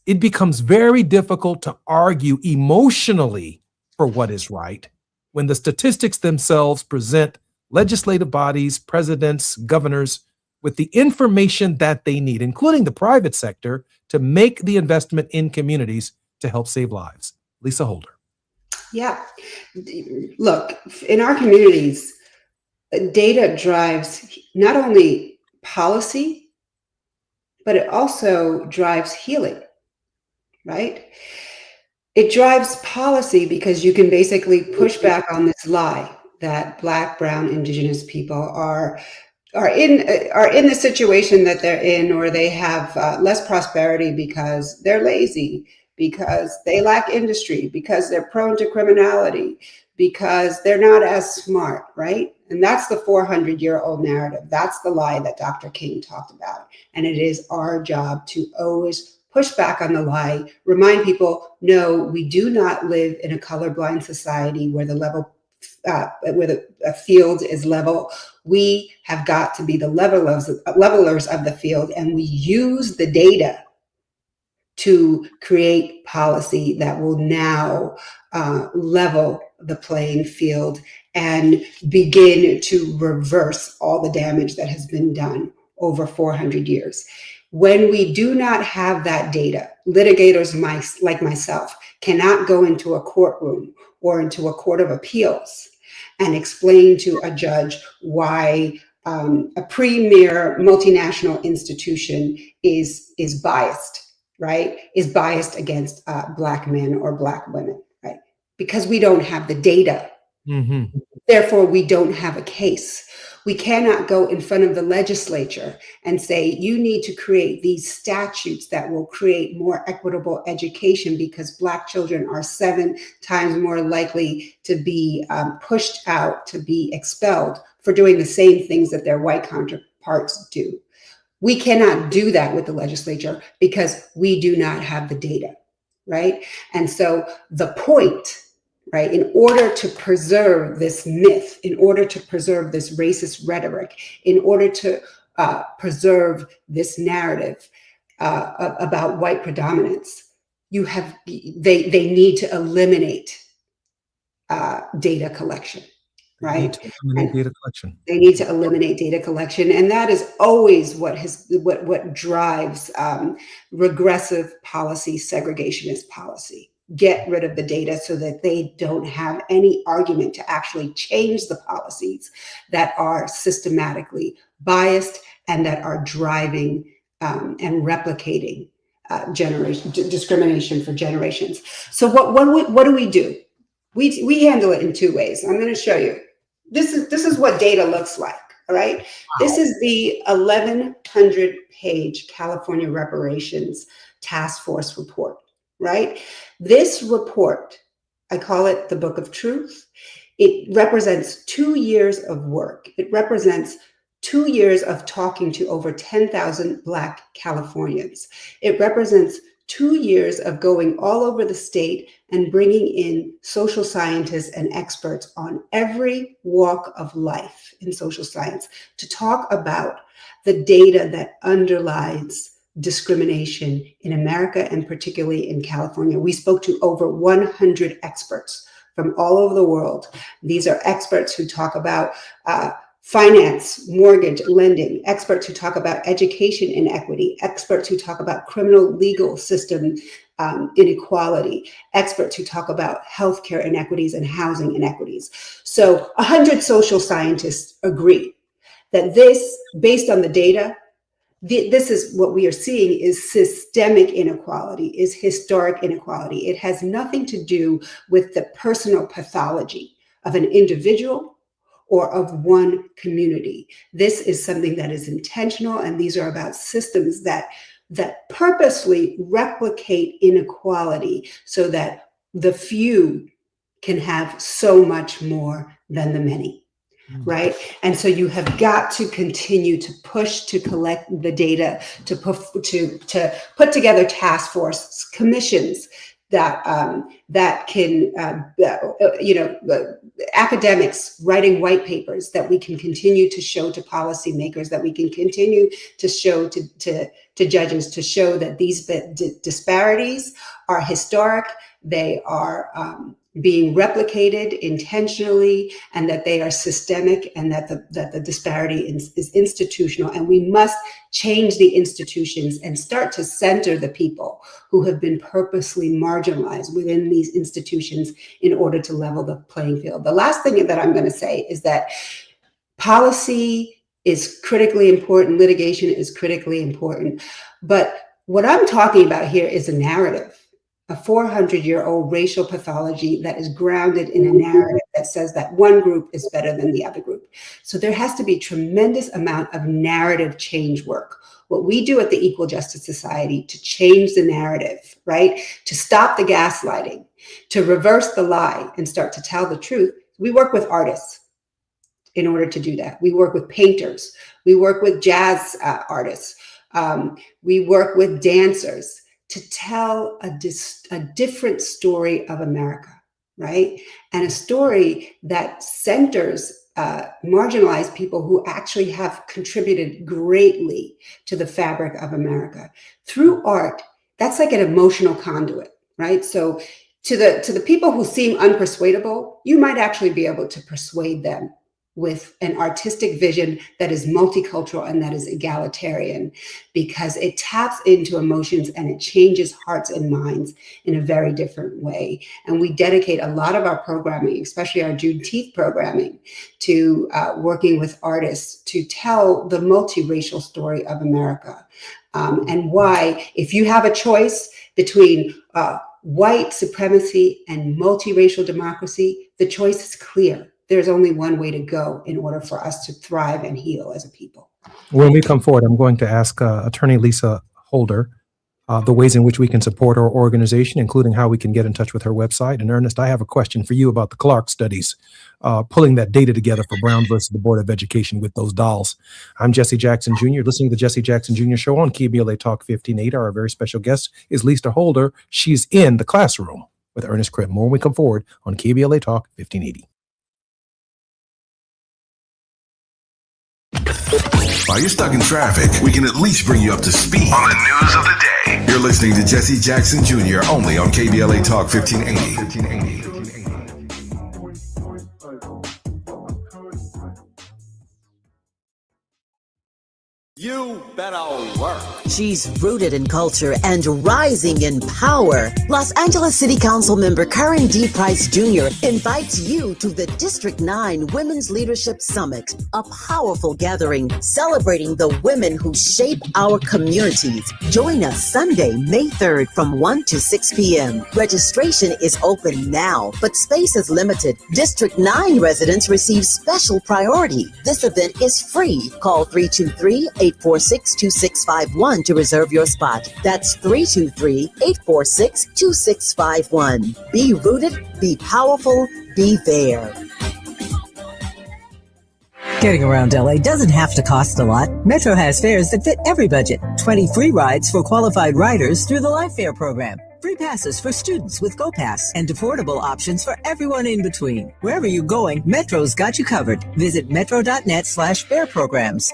it becomes very difficult to argue emotionally for what is right when the statistics themselves present legislative bodies, presidents, governors with the information that they need, including the private sector, to make the investment in communities to help save lives. Lisa Holder. Yeah. Look, in our communities, data drives not only policy, but it also drives healing, right? It drives policy because you can basically push back on this lie that Black, Brown, Indigenous people are in the situation that they're in, or they have less prosperity because they're lazy, because they lack industry, because they're prone to criminality, because they're not as smart, right? And that's the 400-year-old narrative. That's the lie that Dr. King talked about. And it is our job to always push back on the lie, remind people, no, we do not live in a colorblind society where where the field is level. We have got to be the levelers of the field, and we use the data to create policy that will now level the playing field and begin to reverse all the damage that has been done over 400 years. When we do not have that data, litigators like myself cannot go into a courtroom or into a court of appeals and explain to a judge why a premier multinational institution is biased, right? Is biased against Black men or Black women, right? Because we don't have the data. Mm-hmm. Therefore, we don't have a case. We cannot go in front of the legislature and say, you need to create these statutes that will create more equitable education because Black children are 7 times more likely to be pushed out, to be expelled for doing the same things that their white counterparts do. We cannot do that with the legislature because we do not have the data, right? And so the point, right, in order to preserve this myth, in order to preserve this racist rhetoric, in order to preserve this narrative about white predominance, they need to eliminate data collection, right? They need to eliminate data collection, and that is always what drives regressive policy, segregationist policy. Get rid of the data so that they don't have any argument to actually change the policies that are systematically biased and that are driving and replicating discrimination for generations. So what do we do? We handle it in 2 ways. I'm going to show you. This is what data looks like. All right. Wow. This is the 1,100-page California Reparations Task Force report. Right? This report, I call it the Book of Truth. It represents 2 years of work. It represents 2 years of talking to over 10,000 Black Californians. It represents 2 years of going all over the state and bringing in social scientists and experts on every walk of life in social science to talk about the data that underlies discrimination in America and particularly in California. We spoke to over 100 experts from all over the world. These are experts who talk about finance, mortgage, lending, experts who talk about education inequity, experts who talk about criminal legal system inequality, experts who talk about healthcare inequities and housing inequities. So 100 social scientists agree that this, based on the data, this is what we are seeing is systemic inequality, is historic inequality. It has nothing to do with the personal pathology of an individual or of one community. This is something that is intentional, and these are about systems that purposely replicate inequality so that the few can have so much more than the many. Right. And so you have got to continue to push to collect the data, to put together task force commissions that can, academics writing white papers that we can continue to show to policymakers, that we can continue to show to judges, to show that these disparities are historic, they are being replicated intentionally, and that they are systemic, and that the disparity is institutional. And we must change the institutions and start to center the people who have been purposely marginalized within these institutions in order to level the playing field. The last thing that I'm going to say is that policy is critically important, litigation is critically important, but what I'm talking about here is a narrative. A 400-year-old racial pathology that is grounded in a narrative that says that one group is better than the other group. So there has to be tremendous amount of narrative change work. What we do at the Equal Justice Society to change the narrative, right? To stop the gaslighting, to reverse the lie and start to tell the truth. We work with artists. in order to do that. We work with painters. We work with jazz artists. We work with dancers to tell a different story of America, right? And a story that centers marginalized people who actually have contributed greatly to the fabric of America. Through art, that's like an emotional conduit, right? So to the people who seem unpersuadable, you might actually be able to persuade them with an artistic vision that is multicultural and that is egalitarian, because it taps into emotions and it changes hearts and minds in a very different way. And we dedicate a lot of our programming, especially our Juneteenth programming, to working with artists to tell the multiracial story of America, and why, if you have a choice between white supremacy and multiracial democracy, the choice is clear. There's only one way to go in order for us to thrive and heal as a people. When we come forward, I'm going to ask Attorney Lisa Holder the ways in which we can support our organization, including how we can get in touch with her website. And Ernest, I have a question for you about the Clark studies, pulling that data together for Brown versus the Board of Education with those dolls. I'm Jesse Jackson Jr., listening to the Jesse Jackson Jr. Show on KBLA Talk 1580. Our very special guest is Lisa Holder. She's in the classroom with Ernest Cribb. More when we come forward on KBLA Talk 1580. While you're stuck in traffic, we can at least bring you up to speed on the news of the day. You're listening to Jesse Jackson Jr. only on KBLA Talk 1580. You better work. She's rooted in culture and rising in power. Los Angeles City Council member Karen D. Price Jr. invites you to the District 9 Women's Leadership Summit, a powerful gathering celebrating the women who shape our communities. Join us Sunday, May 3rd from 1 to 6 p.m. Registration is open now, but space is limited. District 9 residents receive special priority. This event is free. Call 323-846-2651 to reserve your spot. That's 323-846-2651. Be rooted, be powerful, be there. Getting around LA doesn't have to cost a lot. Metro has fares that fit every budget. 20 free rides for qualified riders through the Life Fare program. Free passes for students with GoPass and affordable options for everyone in between. Wherever you're going, Metro's got you covered. Visit metro.net/fare programs.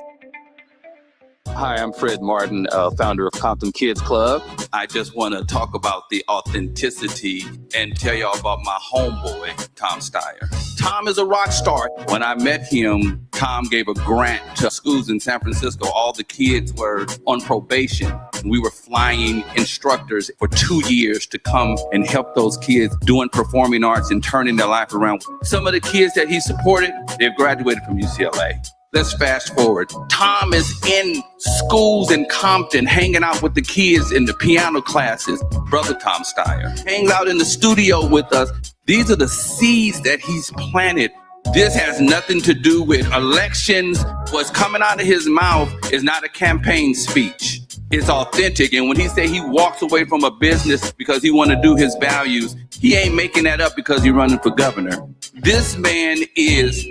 Hi, I'm Fred Martin, founder of Compton Kids Club. I just want to talk about the authenticity and tell y'all about my homeboy, Tom Steyer. Tom is a rock star. When I met him, Tom gave a grant to schools in San Francisco. All the kids were on probation. We were flying instructors for 2 years to come and help those kids doing performing arts and turning their life around. Some of the kids that he supported, they've graduated from UCLA. Let's fast forward. Tom is in schools in Compton, hanging out with the kids in the piano classes. Brother Tom Steyer hangs out in the studio with us. These are the seeds that he's planted. This has nothing to do with elections. What's coming out of his mouth is not a campaign speech. It's authentic. And when he say he walks away from a business because he want to do his values, he ain't making that up because he's running for governor. This man is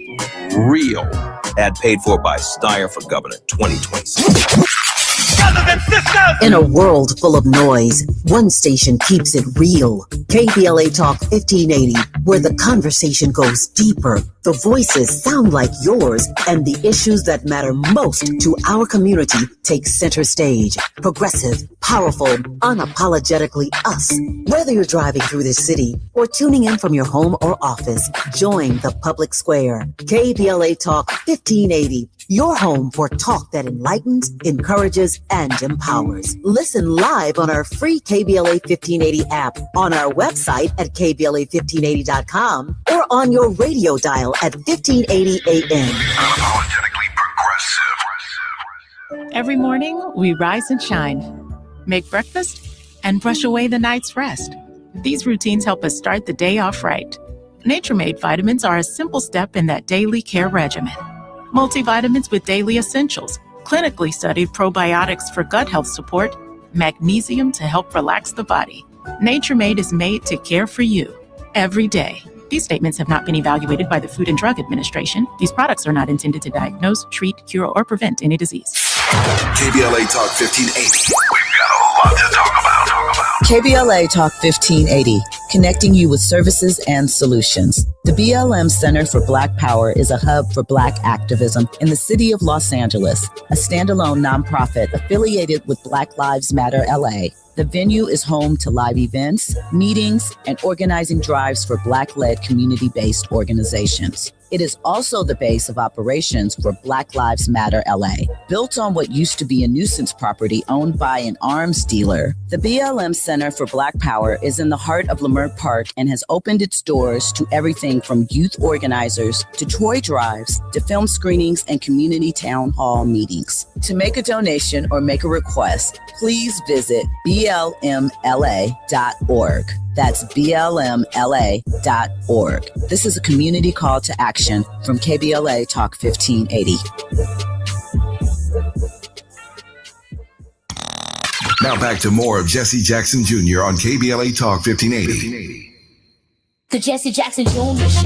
real. Ad paid for by Steyer for Governor 2026. In a world full of noise, one station keeps it real. KBLA Talk 1580, where the conversation goes deeper, the voices sound like yours, and the issues that matter most to our community take center stage. Progressive, powerful, unapologetically us. Whether you're driving through the city or tuning in from your home or office, join the public square. KBLA Talk 1580. Your home for talk that enlightens, encourages, and empowers. Listen live on our free KBLA 1580 app, on our website at KBLA1580.com, or on your radio dial at 1580 AM. Unapologetically progressive. Every morning, we rise and shine, make breakfast, and brush away the night's rest. These routines help us start the day off right. Nature-Made vitamins are a simple step in that daily care regimen. Multivitamins with daily essentials, clinically studied probiotics for gut health support, magnesium to help relax the body. Nature-Made is made to care for you every day. These statements have not been evaluated by the Food and Drug Administration. These products are not intended to diagnose, treat, cure, or prevent any disease. KBLA Talk 1580. We've got a lot to talk about. KBLA Talk 1580, connecting you with services and solutions. The BLM Center for Black Power is a hub for Black activism in the city of Los Angeles, a standalone nonprofit affiliated with Black Lives Matter LA. The venue is home to live events, meetings, and organizing drives for Black-led community-based organizations. It is also the base of operations for Black Lives Matter LA. Built on what used to be a nuisance property owned by an arms dealer, the BLM Center for Black Power is in the heart of Leimert Park and has opened its doors to everything from youth organizers to toy drives to film screenings and community town hall meetings. To make a donation or make a request, please visit blmla.org. That's blmla.org. This is a community call to action from KBLA Talk 1580. Now back to more of Jesse Jackson Jr. on KBLA Talk 1580. The Jesse Jackson Jr. Show.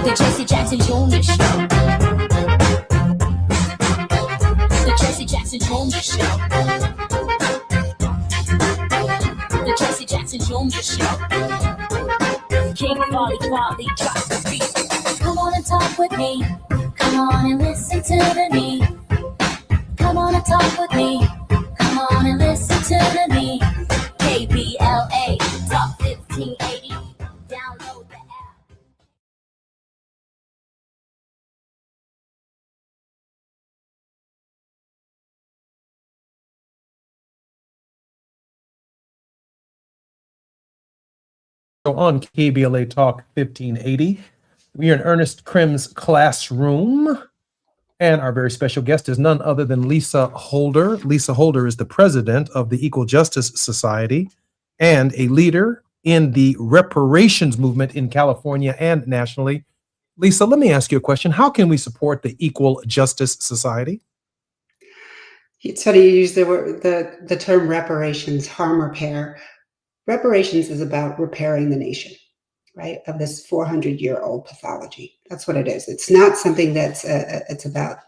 The Jesse Jackson Jr. Show. The Jesse Jackson Jr. Show. The Jesse Jackson Jr. Show. King Quality drops the beat. Come on and talk with me. Come on and listen to the me. Come on and talk with me. Come on and listen to the me. KBLA Talk 1580. Download the app. So on KBLA Talk 1580, we are in Ernest Krim's classroom, and our very special guest is none other than Lisa Holder. Lisa Holder is the president of the Equal Justice Society and a leader in the reparations movement in California and nationally. Lisa, let me ask you a question. How can we support the Equal Justice Society? It's funny you use the term reparations, harm repair. Reparations is about repairing the nation, right, of this 400-year-old pathology. That's what it is. It's not something that's it's about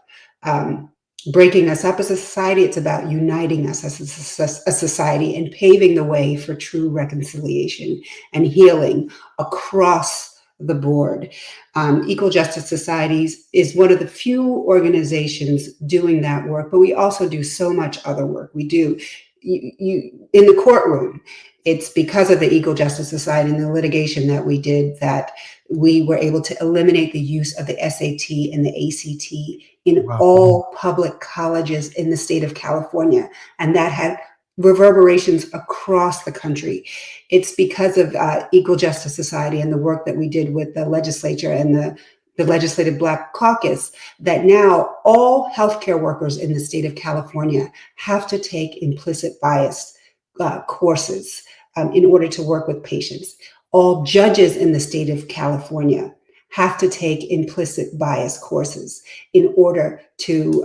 breaking us up as a society. It's about uniting us as a society and paving the way for true reconciliation and healing across the board. Equal Justice Societies is one of the few organizations doing that work, but we also do so much other work. We do you in the courtroom. It's because of the Equal Justice Society and the litigation that we did that we were able to eliminate the use of the SAT and the ACT in all public colleges in the state of California. And that had reverberations across the country. It's because of Equal Justice Society and the work that we did with the legislature and the Legislative Black Caucus that now all healthcare workers in the state of California have to take implicit bias courses in order to work with patients. All judges in the state of California have to take implicit bias courses in order to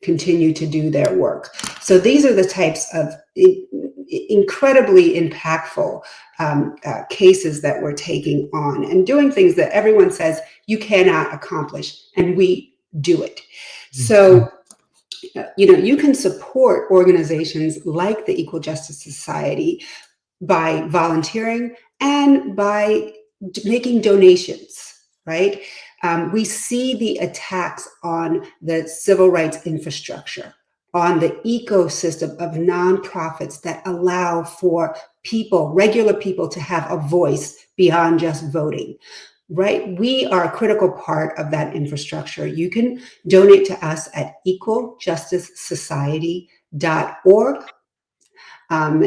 continue to do their work. So these are the types of incredibly impactful cases that we're taking on and doing things that everyone says you cannot accomplish, and we do it. So you can support organizations like the Equal Justice Society by volunteering and by making donations, right? We see the attacks on the civil rights infrastructure, on the ecosystem of nonprofits that allow for people, regular people, to have a voice beyond just voting, right? We are a critical part of that infrastructure. You can donate to us at equaljusticesociety.org. And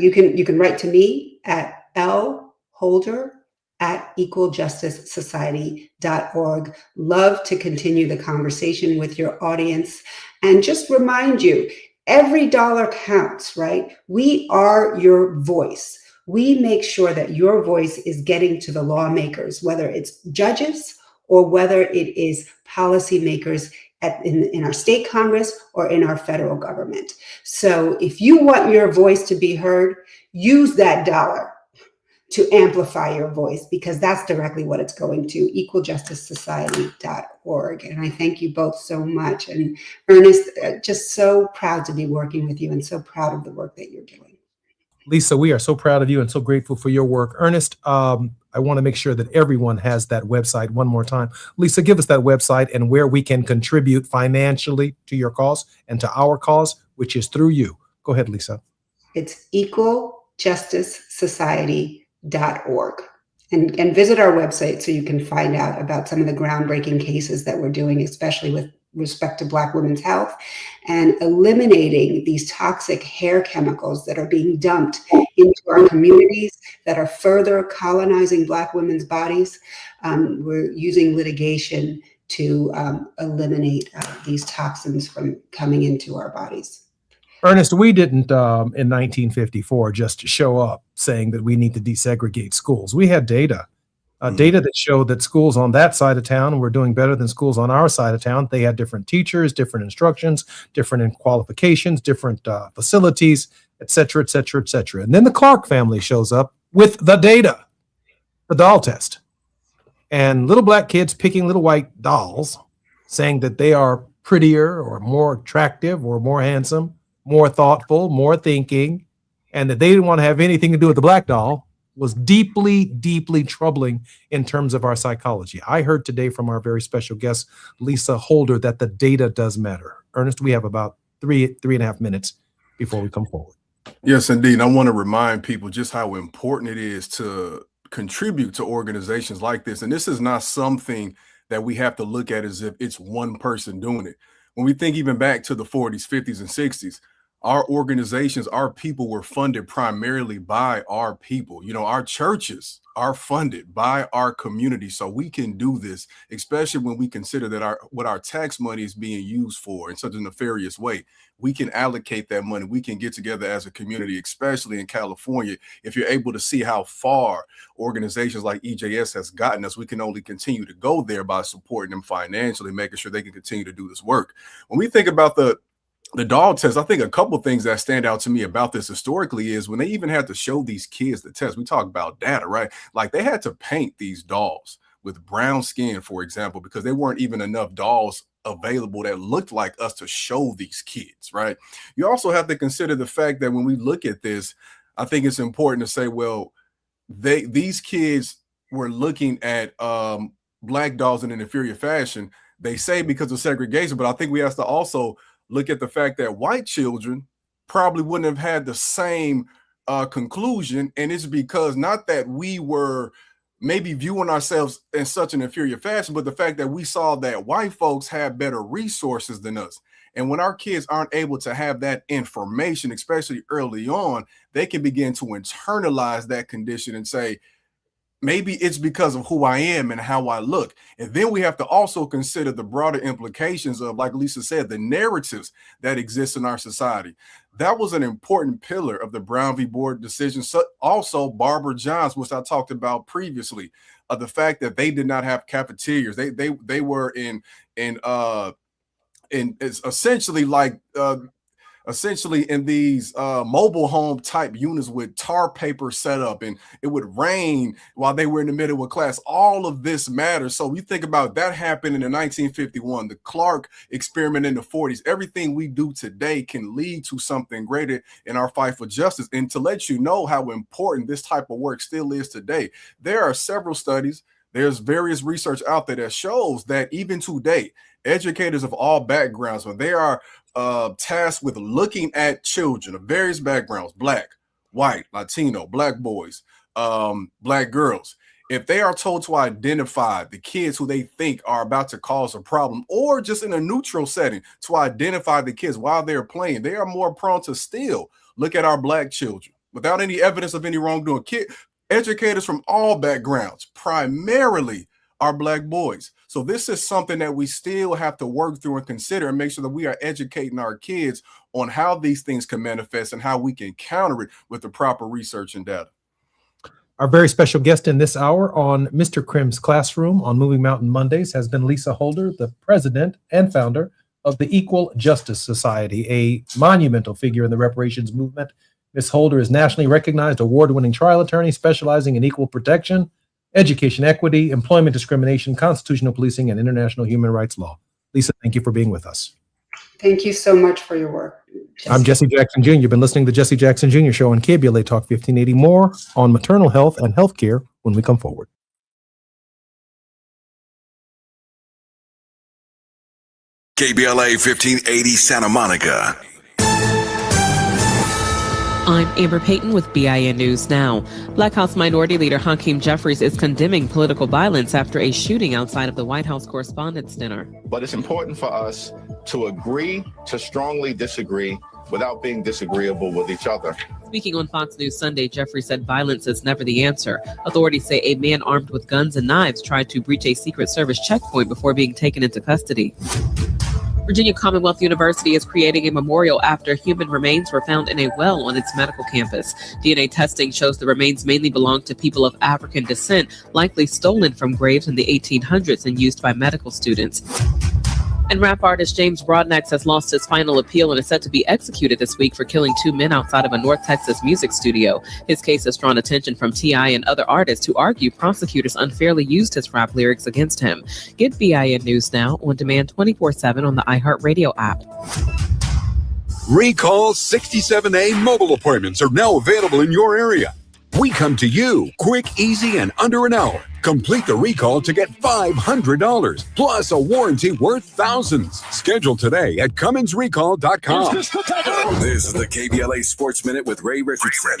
you can write to me at lholder@equaljusticesociety.org. Love to continue the conversation with your audience. And just remind you, every dollar counts, right? We are your voice. We make sure that your voice is getting to the lawmakers, whether it's judges or whether it is policymakers in our state Congress or in our federal government. So if you want your voice to be heard, use that dollar to amplify your voice, because that's directly what it's going to, equaljusticesociety.org. And I thank you both so much. And Ernest, just so proud to be working with you and so proud of the work that you're doing. Lisa, we are so proud of you and so grateful for your work. Ernest, I want to make sure that everyone has that website one more time. Lisa, give us that website and where we can contribute financially to your cause and to our cause, which is through you. Go ahead, Lisa. It's equaljusticesociety.org. And visit our website so you can find out about some of the groundbreaking cases that we're doing, especially with respect to Black women's health and eliminating these toxic hair chemicals that are being dumped into our communities that are further colonizing Black women's bodies. We're using litigation to eliminate these toxins from coming into our bodies. Ernest, we didn't in 1954 just show up saying that we need to desegregate schools. We had data that showed that schools on that side of town were doing better than schools on our side of town. They had different teachers, different instructions, different qualifications, different facilities, et cetera, et cetera, et cetera. And then the Clark family shows up with the data, the doll test, and little Black kids picking little white dolls, saying that they are prettier or more attractive or more handsome, more thoughtful, more thinking, and that they didn't want to have anything to do with the Black doll, was deeply, deeply troubling in terms of our psychology. I heard today from our very special guest, Lisa Holder, that the data does matter. Ernest, we have about three and a half minutes before we come forward. Yes, indeed. I want to remind people just how important it is to contribute to organizations like this. And this is not something that we have to look at as if it's one person doing it. When we think even back to the 40s, 50s, and 60s, our organizations, our people were funded primarily by our people. You know, our churches are funded by our community. So we can do this, especially when we consider that what our tax money is being used for in such a nefarious way. We can allocate that money. We can get together as a community, especially in California. If you're able to see how far organizations like EJS has gotten us, we can only continue to go there by supporting them financially, making sure they can continue to do this work. When we think about the doll test, I think a couple of things that stand out to me about this historically is when they even had to show these kids the test. We talk about data, right? Like they had to paint these dolls with brown skin, for example, because there weren't even enough dolls available that looked like us to show these kids, right? You also have to consider the fact that when we look at this, I think it's important to say, well, these kids were looking at Black dolls in an inferior fashion. They say because of segregation, but I think we have to also look at the fact that white children probably wouldn't have had the same conclusion. And it's because not that we were maybe viewing ourselves in such an inferior fashion, but the fact that we saw that white folks had better resources than us. And when our kids aren't able to have that information, especially early on, they can begin to internalize that condition and say, maybe it's because of who I am and how I look. And then we have to also consider the broader implications of, like Lisa said, the narratives that exist in our society. That was an important pillar of the Brown v. Board decision. So also Barbara Johns, which I talked about previously, the fact that they did not have cafeterias. They were in it's essentially like essentially in these mobile home type units with tar paper set up, and it would rain while they were in the middle of class. All of this matters. So we think about that happened in 1951, the Clark experiment in the 40s. Everything we do today can lead to something greater in our fight for justice. And to let you know how important this type of work still is today, there are several studies. There's various research out there that shows that even today, educators of all backgrounds, when they are tasked with looking at children of various backgrounds, Black, white, Latino, Black boys, Black girls, if they are told to identify the kids who they think are about to cause a problem, or just in a neutral setting to identify the kids while they're playing, they are more prone to still look at our Black children without any evidence of any wrongdoing. Educators from all backgrounds, primarily are Black boys. So this is something that we still have to work through and consider and make sure that we are educating our kids on how these things can manifest and how we can counter it with the proper research and data. Our very special guest in this hour on Mr. Krim's Classroom on Moving Mountain Mondays has been Lisa Holder, the president and founder of the Equal Justice Society, a monumental figure in the reparations movement. Ms. Holder is nationally recognized award-winning trial attorney specializing in equal protection, education equity, employment discrimination, constitutional policing, and international human rights law. Lisa, thank you for being with us. Thank you so much for your work. I'm Jesse Jackson Jr. You've been listening to the Jesse Jackson Jr. Show on KBLA Talk 1580. More on maternal health and healthcare when we come forward. KBLA 1580 Santa Monica. I'm Amber Payton with BIN News Now. Black House Minority Leader Hakeem Jeffries is condemning political violence after a shooting outside of the White House Correspondents' Dinner. But it's important for us to agree to strongly disagree without being disagreeable with each other. Speaking on Fox News Sunday, Jeffries said violence is never the answer. Authorities say a man armed with guns and knives tried to breach a Secret Service checkpoint before being taken into custody. Virginia Commonwealth University is creating a memorial after human remains were found in a well on its medical campus. DNA testing shows the remains mainly belong to people of African descent, likely stolen from graves in the 1800s and used by medical students. And rap artist James Broadnax has lost his final appeal and is set to be executed this week for killing two men outside of a North Texas music studio. His case has drawn attention from T.I. and other artists who argue prosecutors unfairly used his rap lyrics against him. Get BIN News Now on demand 24/7 on the iHeartRadio app. Recall 67A mobile appointments are now available in your area. We come to you quick, easy, and under an hour. Complete the recall to get $500 plus a warranty worth thousands. Schedule today at CumminsRecall.com. This is the KBLA Sports Minute with Ray Richardson.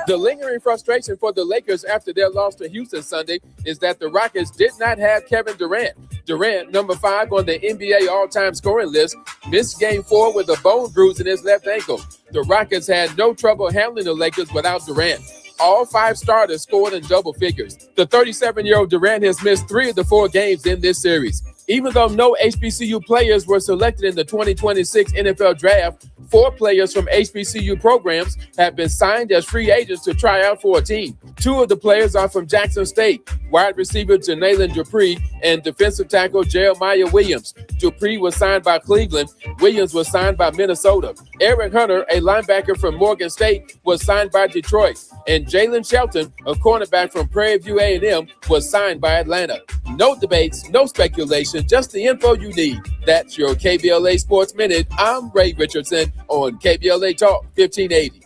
The lingering frustration for the Lakers after their loss to Houston Sunday is that the Rockets did not have Kevin Durant. Durant, number 5 on the NBA all-time scoring list, missed Game 4 with a bone bruise in his left ankle. The Rockets had no trouble handling the Lakers without Durant. All 5 starters scored in double figures. The 37-year-old Durant has missed 3 of the 4 games in this series. Even though no HBCU players were selected in the 2026 NFL Draft, 4 players from HBCU programs have been signed as free agents to try out for a team. 2 of the players are from Jackson State, wide receiver Jalen Dupree and defensive tackle Jeremiah Williams. Dupree was signed by Cleveland. Williams was signed by Minnesota. Eric Hunter, a linebacker from Morgan State, was signed by Detroit. And Jalen Shelton, a cornerback from Prairie View A&M, was signed by Atlanta. No debates, no speculation, just the info you need. That's your KBLA Sports Minute. I'm Ray Richardson on KBLA Talk 1580.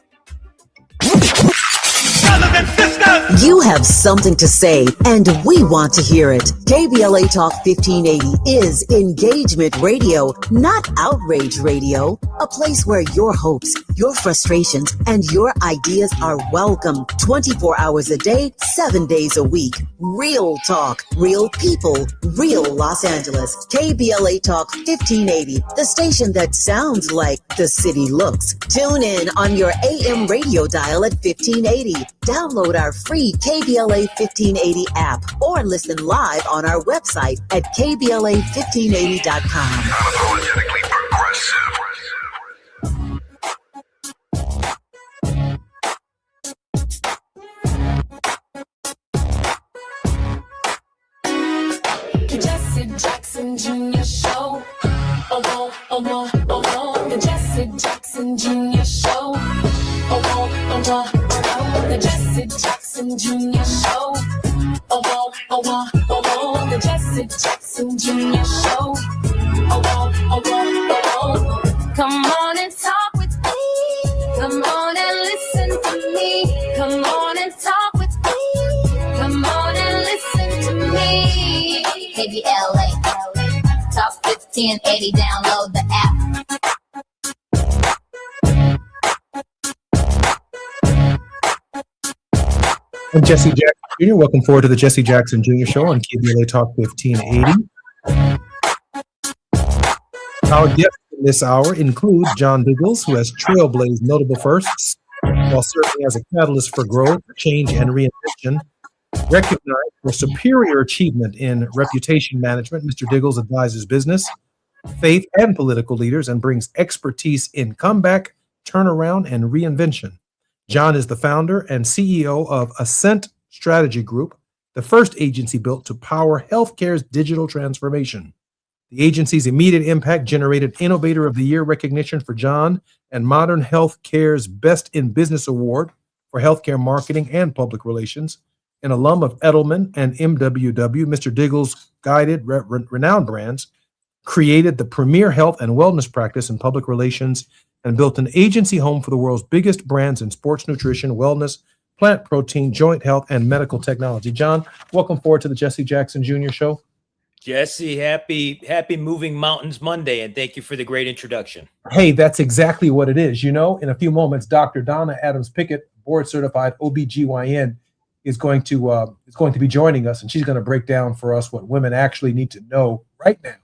You have something to say, and we want to hear it. KBLA Talk 1580 is engagement radio, not outrage radio. A place where your hopes, your frustrations, and your ideas are welcome 24 hours a day, 7 days a week. Real talk, real people, real Los Angeles. KBLA Talk 1580, the station that sounds like the city looks. Tune in on your AM radio dial at 1580. Download our free KBLA 1580 app or listen live on our website at KBLA1580.com. Unapologetically progressive. The Jesse Jackson Jr. Show. Oh, oh, oh, oh, the Jesse Jackson Jr. Show. Oh, oh, oh, oh, the Jesse Jackson Jr. Show. Oh, oh, oh, oh, the Jesse Jackson Jr. Show. Oh, oh, oh, oh, come on and talk with me. Come on and listen to me. Come on and talk with me. Come on and listen to me. KBLA Talk 1580. Download the app. I'm Jesse Jackson Jr. Welcome forward to the Jesse Jackson Jr. Show on KBLA Talk 1580. Our guests in this hour include John Diggles, who has trailblazed notable firsts while serving as a catalyst for growth, change, and reinvention. Recognized for superior achievement in reputation management, Mr. Diggles advises business, faith, and political leaders and brings expertise in comeback, turnaround, and reinvention. John is the founder and CEO of Ascent Strategy Group, the first agency built to power healthcare's digital transformation. The agency's immediate impact generated Innovator of the Year recognition for John and Modern Healthcare's Best in Business Award for healthcare marketing and public relations. An alum of Edelman and MWW, Mr. Diggle's guided renowned brands, created the premier health and wellness practice in public relations and built an agency home for the world's biggest brands in sports nutrition, wellness, plant protein, joint health, and medical technology. John, welcome forward to the Jesse Jackson Jr. Show. Jesse, happy Moving Mountains Monday, and thank you for the great introduction. Hey, that's exactly what it is. In a few moments, Dr. Donna Adams-Pickett, board-certified OBGYN, is going to be joining us, and she's going to break down for us what women actually need to know right now.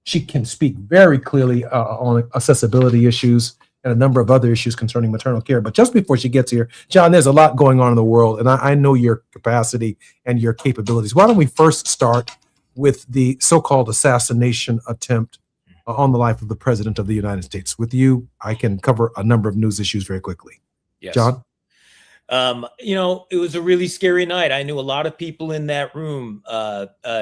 She can speak very clearly on accessibility issues and a number of other issues concerning maternal care. But just before she gets here, John, there's a lot going on in the world, and I know your capacity and your capabilities. Why don't we first start with the so-called assassination attempt on the life of the President of the United States? With you, I can cover a number of news issues very quickly. Yes. John? It was a really scary night. I knew a lot of people in that room,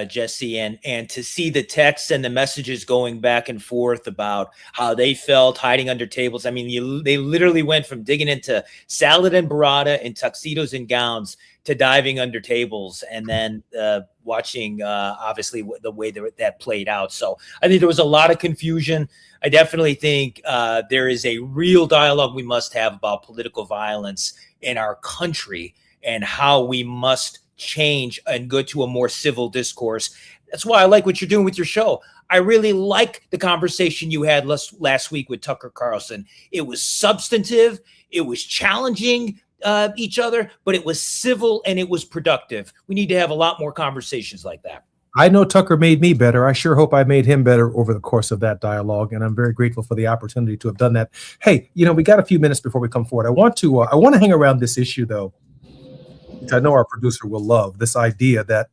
Jesse, and to see the texts and the messages going back and forth about how they felt hiding under tables. I mean, they literally went from digging into salad and burrata and tuxedos and gowns to diving under tables, and then watching, obviously, the way that played out. So I think there was a lot of confusion. I definitely think there is a real dialogue we must have about political violence in our country and how we must change and go to a more civil discourse. That's why I like what you're doing with your show. I really like the conversation you had last week with Tucker Carlson. It was substantive. It was challenging each other, but it was civil and it was productive. We need to have a lot more conversations like that. I know Tucker made me better. I sure hope I made him better over the course of that dialogue, and I'm very grateful for the opportunity to have done that. Hey, we got a few minutes before we come forward. I want to hang around this issue, though, which I know our producer will love, this idea that,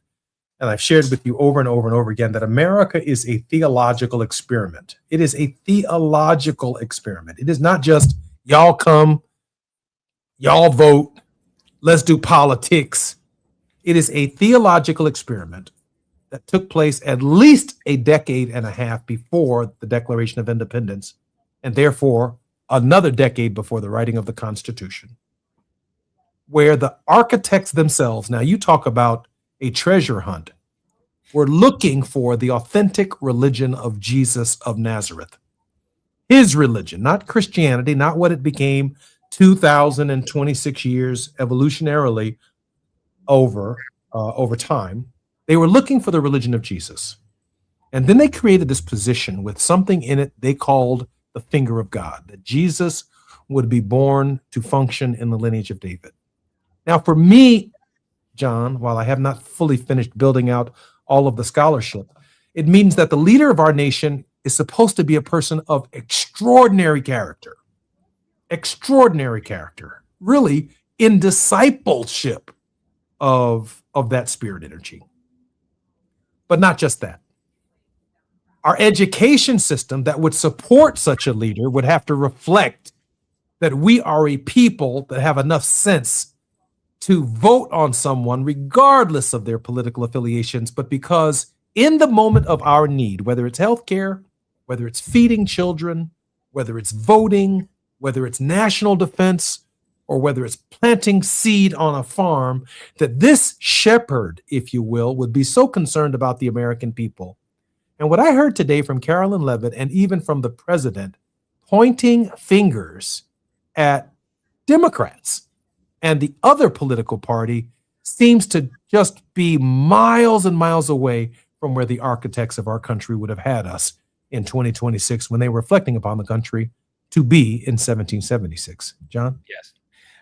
and I've shared with you over and over and over again, that America is a theological experiment. It is a theological experiment. It is not just y'all come, y'all vote, let's do politics. It is a theological experiment that took place at least a decade and a half before the Declaration of Independence, and therefore another decade before the writing of the Constitution, where the architects themselves, now you talk about a treasure hunt, were looking for the authentic religion of Jesus of Nazareth. His religion, not Christianity, not what it became 2,026 years evolutionarily over time. They were looking for the religion of Jesus. And then they created this position with something in it they called the finger of God, that Jesus would be born to function in the lineage of David. Now, for me, John, while I have not fully finished building out all of the scholarship, it means that the leader of our nation is supposed to be a person of extraordinary character, really in discipleship of that spirit energy. But not just that. Our education system that would support such a leader would have to reflect that we are a people that have enough sense to vote on someone regardless of their political affiliations, but because in the moment of our need, whether it's healthcare, whether it's feeding children, whether it's voting, whether it's national defense, or whether it's planting seed on a farm, that this shepherd, if you will, would be so concerned about the American people. And what I heard today from Carolyn Levitt and even from the president, pointing fingers at Democrats and the other political party, seems to just be miles and miles away from where the architects of our country would have had us in 2026 when they were reflecting upon the country to be in 1776. John? Yes.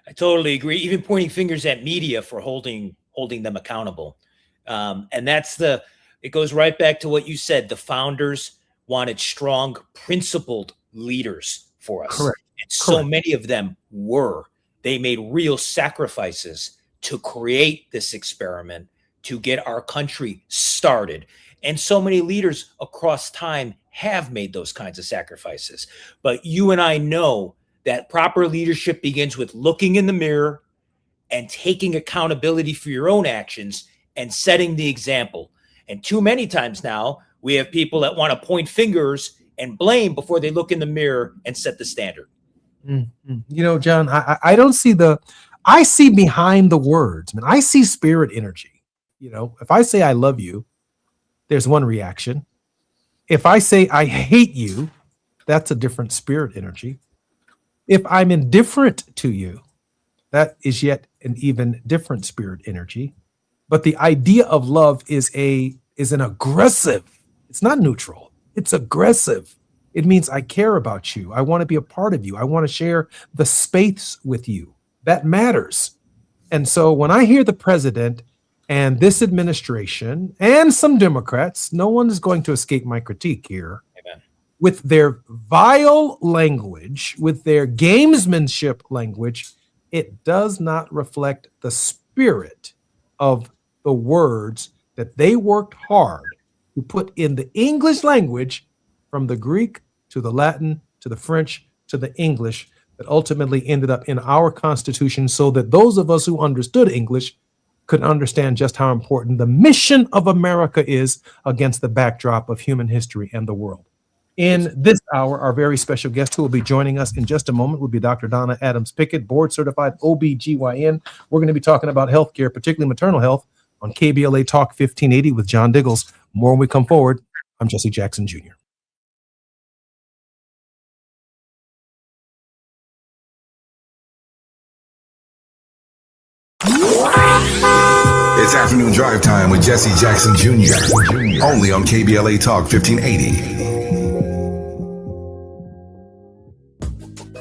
I totally agree. Even pointing fingers at media for holding them accountable. And it goes right back to what you said. The founders wanted strong, principled leaders for us. Correct. And so many of them were. They made real sacrifices to create this experiment, to get our country started. And so many leaders across time have made those kinds of sacrifices. But you and I know that proper leadership begins with looking in the mirror and taking accountability for your own actions and setting the example. And too many times now, we have people that want to point fingers and blame before they look in the mirror and set the standard. Mm-hmm. You know, John, I don't see I see behind the words, man. I see spirit energy. You know, if I say I love you, there's one reaction. If I say I hate you, that's a different spirit energy. If I'm indifferent to you, that is yet an even different spirit energy. But the idea of love is an aggressive. It's not neutral. It's aggressive. It means I care about you. I want to be a part of you. I want to share the space with you. That matters. And so when I hear the president and this administration and some Democrats, no one is going to escape my critique here. Amen. With their vile language, with their gamesmanship language, it does not reflect the spirit of the words that they worked hard to put in the English language, from the Greek to the Latin to the French to the English, that ultimately ended up in our Constitution, so that those of us who understood English could understand just how important the mission of America is against the backdrop of human history and the world. In this hour, our very special guest who will be joining us in just a moment will be Dr. Donna Adams Pickett, board-certified OBGYN. We're going to be talking about healthcare, particularly maternal health, on KBLA Talk 1580 with John Diggles. More when we come forward. I'm Jesse Jackson Jr. It's afternoon drive time with Jesse Jackson Jr. Only on KBLA Talk 1580.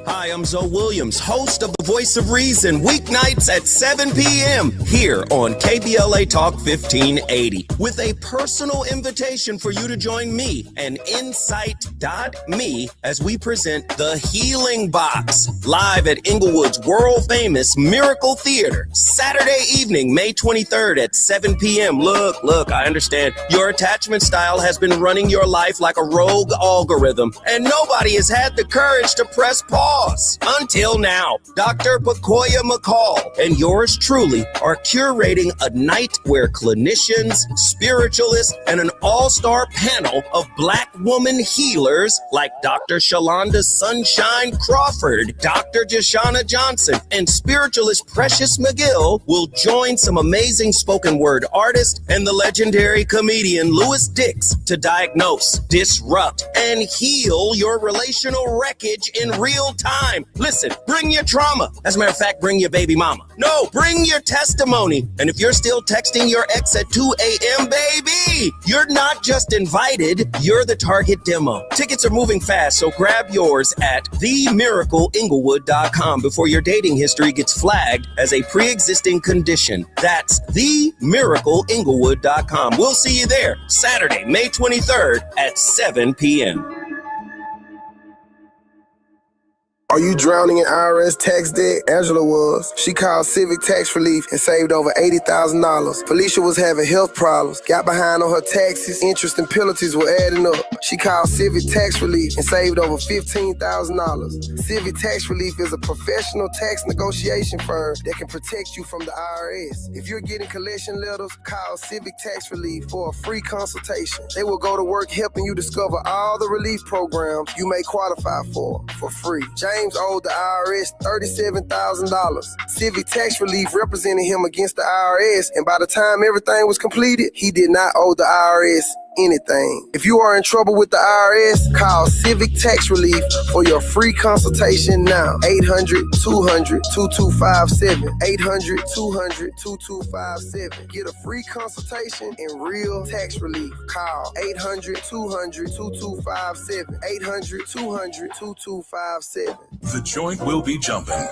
Hi, I'm Zoe Williams, host of The Voice of Reason, weeknights at 7 p.m. here on KBLA Talk 1580, with a personal invitation for you to join me and Insight.me as we present The Healing Box, live at Inglewood's world-famous Miracle Theater, Saturday evening, May 23rd at 7 p.m. Look, I understand your attachment style has been running your life like a rogue algorithm, and nobody has had the courage to press pause. Until now, Dr. Pacoya McCall and yours truly are curating a night where clinicians, spiritualists, and an all-star panel of Black woman healers like Dr. Shalonda Sunshine Crawford, Dr. Jashana Johnson, and spiritualist Precious McGill will join some amazing spoken word artists and the legendary comedian Louis Dix to diagnose, disrupt, and heal your relational wreckage in real time. Listen, bring your trauma. As a matter of fact, bring your baby mama. No, bring your testimony. And if you're still texting your ex at 2 a.m., baby, you're not just invited, you're the target demo. Tickets are moving fast, so grab yours at themiracleinglewood.com before your dating history gets flagged as a pre-existing condition. That's themiracleinglewood.com. We'll see you there Saturday, May 23rd at 7 p.m. Are you drowning in IRS tax debt? Angela was. She called Civic Tax Relief and saved over $80,000. Felicia was having health problems, got behind on her taxes, interest and penalties were adding up. She called Civic Tax Relief and saved over $15,000. Civic Tax Relief is a professional tax negotiation firm that can protect you from the IRS. If you're getting collection letters, call Civic Tax Relief for a free consultation. They will go to work helping you discover all the relief programs you may qualify for free. James owed the IRS $37,000. Civic Tax Relief represented him against the IRS, and by the time everything was completed, he did not owe the IRS anything. If you are in trouble with the IRS, call Civic Tax Relief for your free consultation now. 800-200-2257. 800-200-2257. Get a free consultation and real tax relief. Call 800-200-2257. 800-200-2257. The joint will be jumping.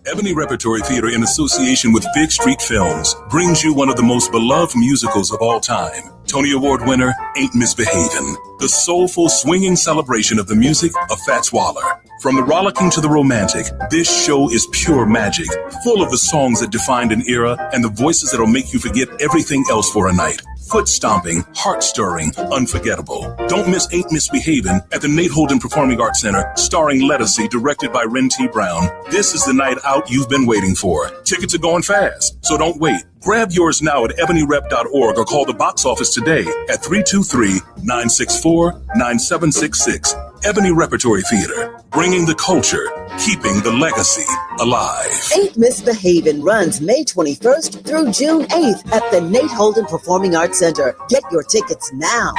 Ebony Repertory Theater, in association with Fig Street Films, brings you one of the most beloved musicals of all time. Tony Award winner, Ain't Misbehavin'. The soulful, swinging celebration of the music of Fats Waller. From the rollicking to the romantic, this show is pure magic, full of the songs that defined an era and the voices that'll make you forget everything else for a night. foot stomping, heart stirring, unforgettable. Don't miss Ain't Misbehavin' at the Nate Holden Performing Arts Center, starring Lettucey, directed by Ren T. Brown. This is the night out you've been waiting for. Tickets are going fast, so don't wait. Grab yours now at ebonyrep.org or call the box office today at 323-964-9766. Ebony Repertory Theater, bringing the culture, keeping the legacy alive. Ain't Misbehavin' runs May 21st through June 8th at the Nate Holden Performing Arts Center. Get your tickets now.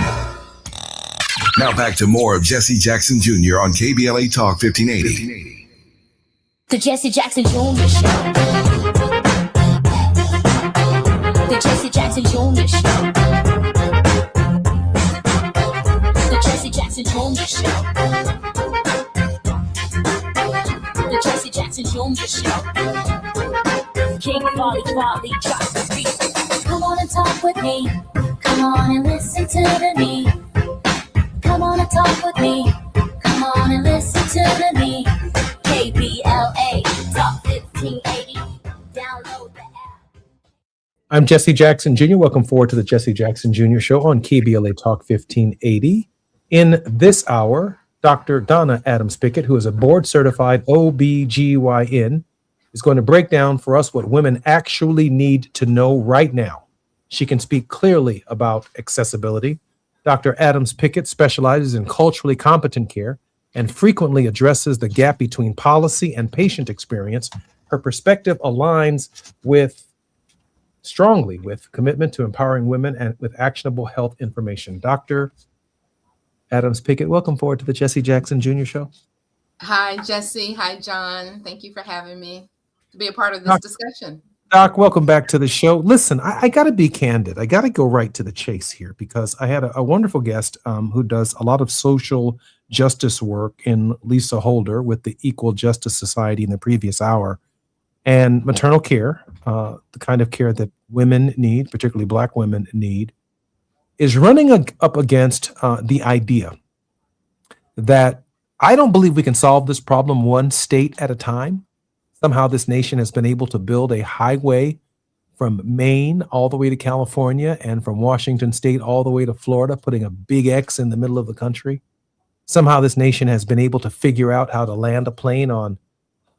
Now back to more of Jesse Jackson Jr. on KBLA Talk 1580. The Jesse Jackson Jr. Show. The Jesse Jackson Jr. Show. The Jesse Jackson Jr. Show. The Jesse Jackson Jr. Show. King Volley, drop the beat. Come on and talk with me. Come on and listen to me. Come on and talk with me. Come on and listen to me. KBLA Talk 1580. Download the app. I'm Jesse Jackson Jr. Welcome forward to the Jesse Jackson Jr. Show on KBLA Talk 1580. In this hour, Dr. Donna Adams Pickett, who is a board-certified OBGYN, is going to break down for us what women actually need to know right now. She can speak clearly about accessibility. Dr. Adams Pickett specializes in culturally competent care and frequently addresses the gap between policy and patient experience. Her perspective aligns strongly with commitment to empowering women and with actionable health information. Dr. Adams Pickett, welcome forward to the Jesse Jackson Jr. Show. Hi, Jesse. Hi, John. Thank you for having me to be a part of this discussion. Doc, welcome back to the show. Listen, I got to be candid. I got to go right to the chase here because I had a wonderful guest who does a lot of social justice work in Lisa Holder with the Equal Justice Society in the previous hour. And maternal care, the kind of care that women need, particularly Black women need, is running up against the idea that I don't believe we can solve this problem one state at a time. Somehow this nation has been able to build a highway from Maine all the way to California and from Washington State all the way to Florida, putting a big X in the middle of the country. Somehow this nation has been able to figure out how to land a plane on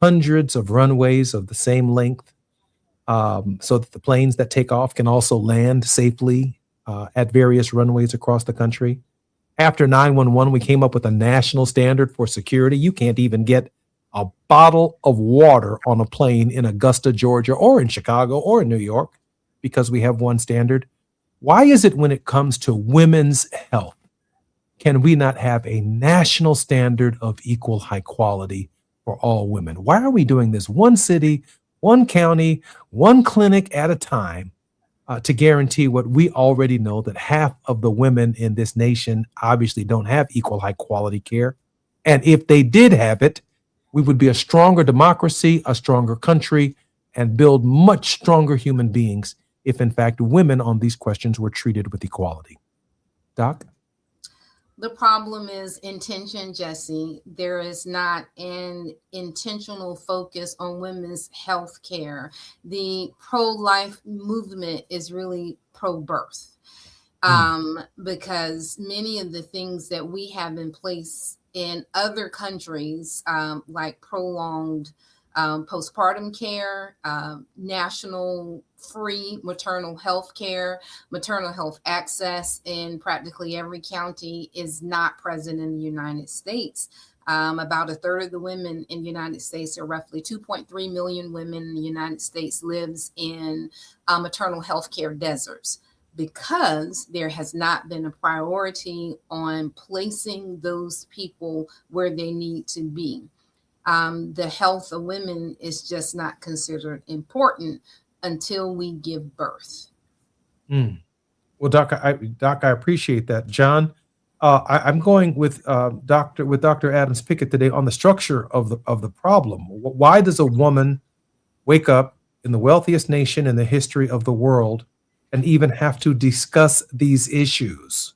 hundreds of runways of the same length so that the planes that take off can also land safely at various runways across the country. After 911, we came up with a national standard for security. You can't even get a bottle of water on a plane in Augusta, Georgia, or in Chicago, or in New York, because we have one standard. Why is it when it comes to women's health, can we not have a national standard of equal high quality for all women? Why are we doing this one city, one county, one clinic at a time to guarantee what we already know, that half of the women in this nation obviously don't have equal high quality care? And if they did have it, we would be a stronger democracy, a stronger country, and build much stronger human beings if, in fact, women on these questions were treated with equality. Doc? The problem is intention, Jesse. There is not an intentional focus on women's health care. The pro-life movement is really pro-birth because many of the things that we have in place in other countries, like prolonged postpartum care, national free maternal health care, maternal health access in practically every county, is not present in the United States. About a third of the women in the United States, or roughly 2.3 million women in the United States, lives in maternal health care deserts, because there has not been a priority on placing those people where they need to be. The health of women is just not considered important until we give birth. Well, Doc, I appreciate that. John, I'm going with Dr. Adams Pickett today on the structure of the problem. Why does a woman wake up in the wealthiest nation in the history of the world and even have to discuss these issues?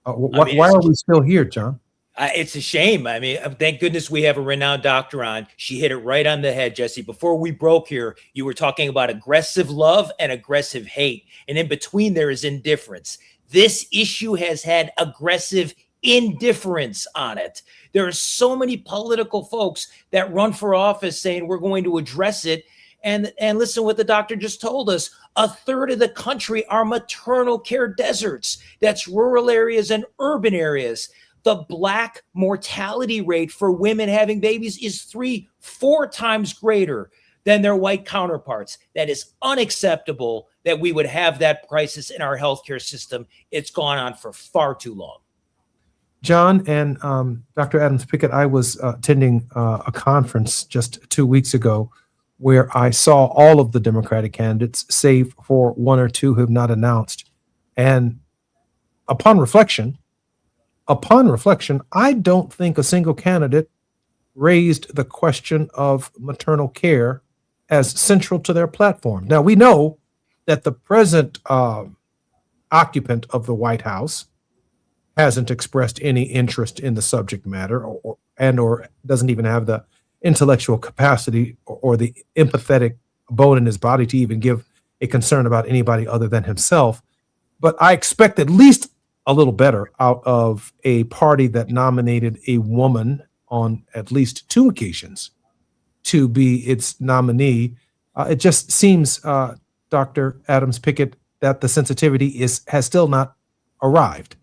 Why are we still here, John? It's a shame. I mean, thank goodness we have a renowned doctor on. She hit it right on the head, Jesse. Before we broke here, you were talking about aggressive love and aggressive hate. And in between there is indifference. This issue has had aggressive indifference on it. There are so many political folks that run for office saying we're going to address it. And listen what the doctor just told us. A third of the country are maternal care deserts. That's rural areas and urban areas. The Black mortality rate for women having babies is 3-4 times greater than their white counterparts. That is unacceptable that we would have that crisis in our healthcare system. It's gone on for far too long. John and Dr. Adams-Pickett, I was attending a conference just 2 weeks ago where I saw all of the Democratic candidates, save for one or two who have not announced. And upon reflection, I don't think a single candidate raised the question of maternal care as central to their platform. Now, we know that the present occupant of the White House hasn't expressed any interest in the subject matter or doesn't even have the intellectual capacity or the empathetic bone in his body to even give a concern about anybody other than himself. But I expect at least a little better out of a party that nominated a woman on at least 2 occasions to be its nominee. It just seems, Dr. Adams-Pickett, that the sensitivity has still not arrived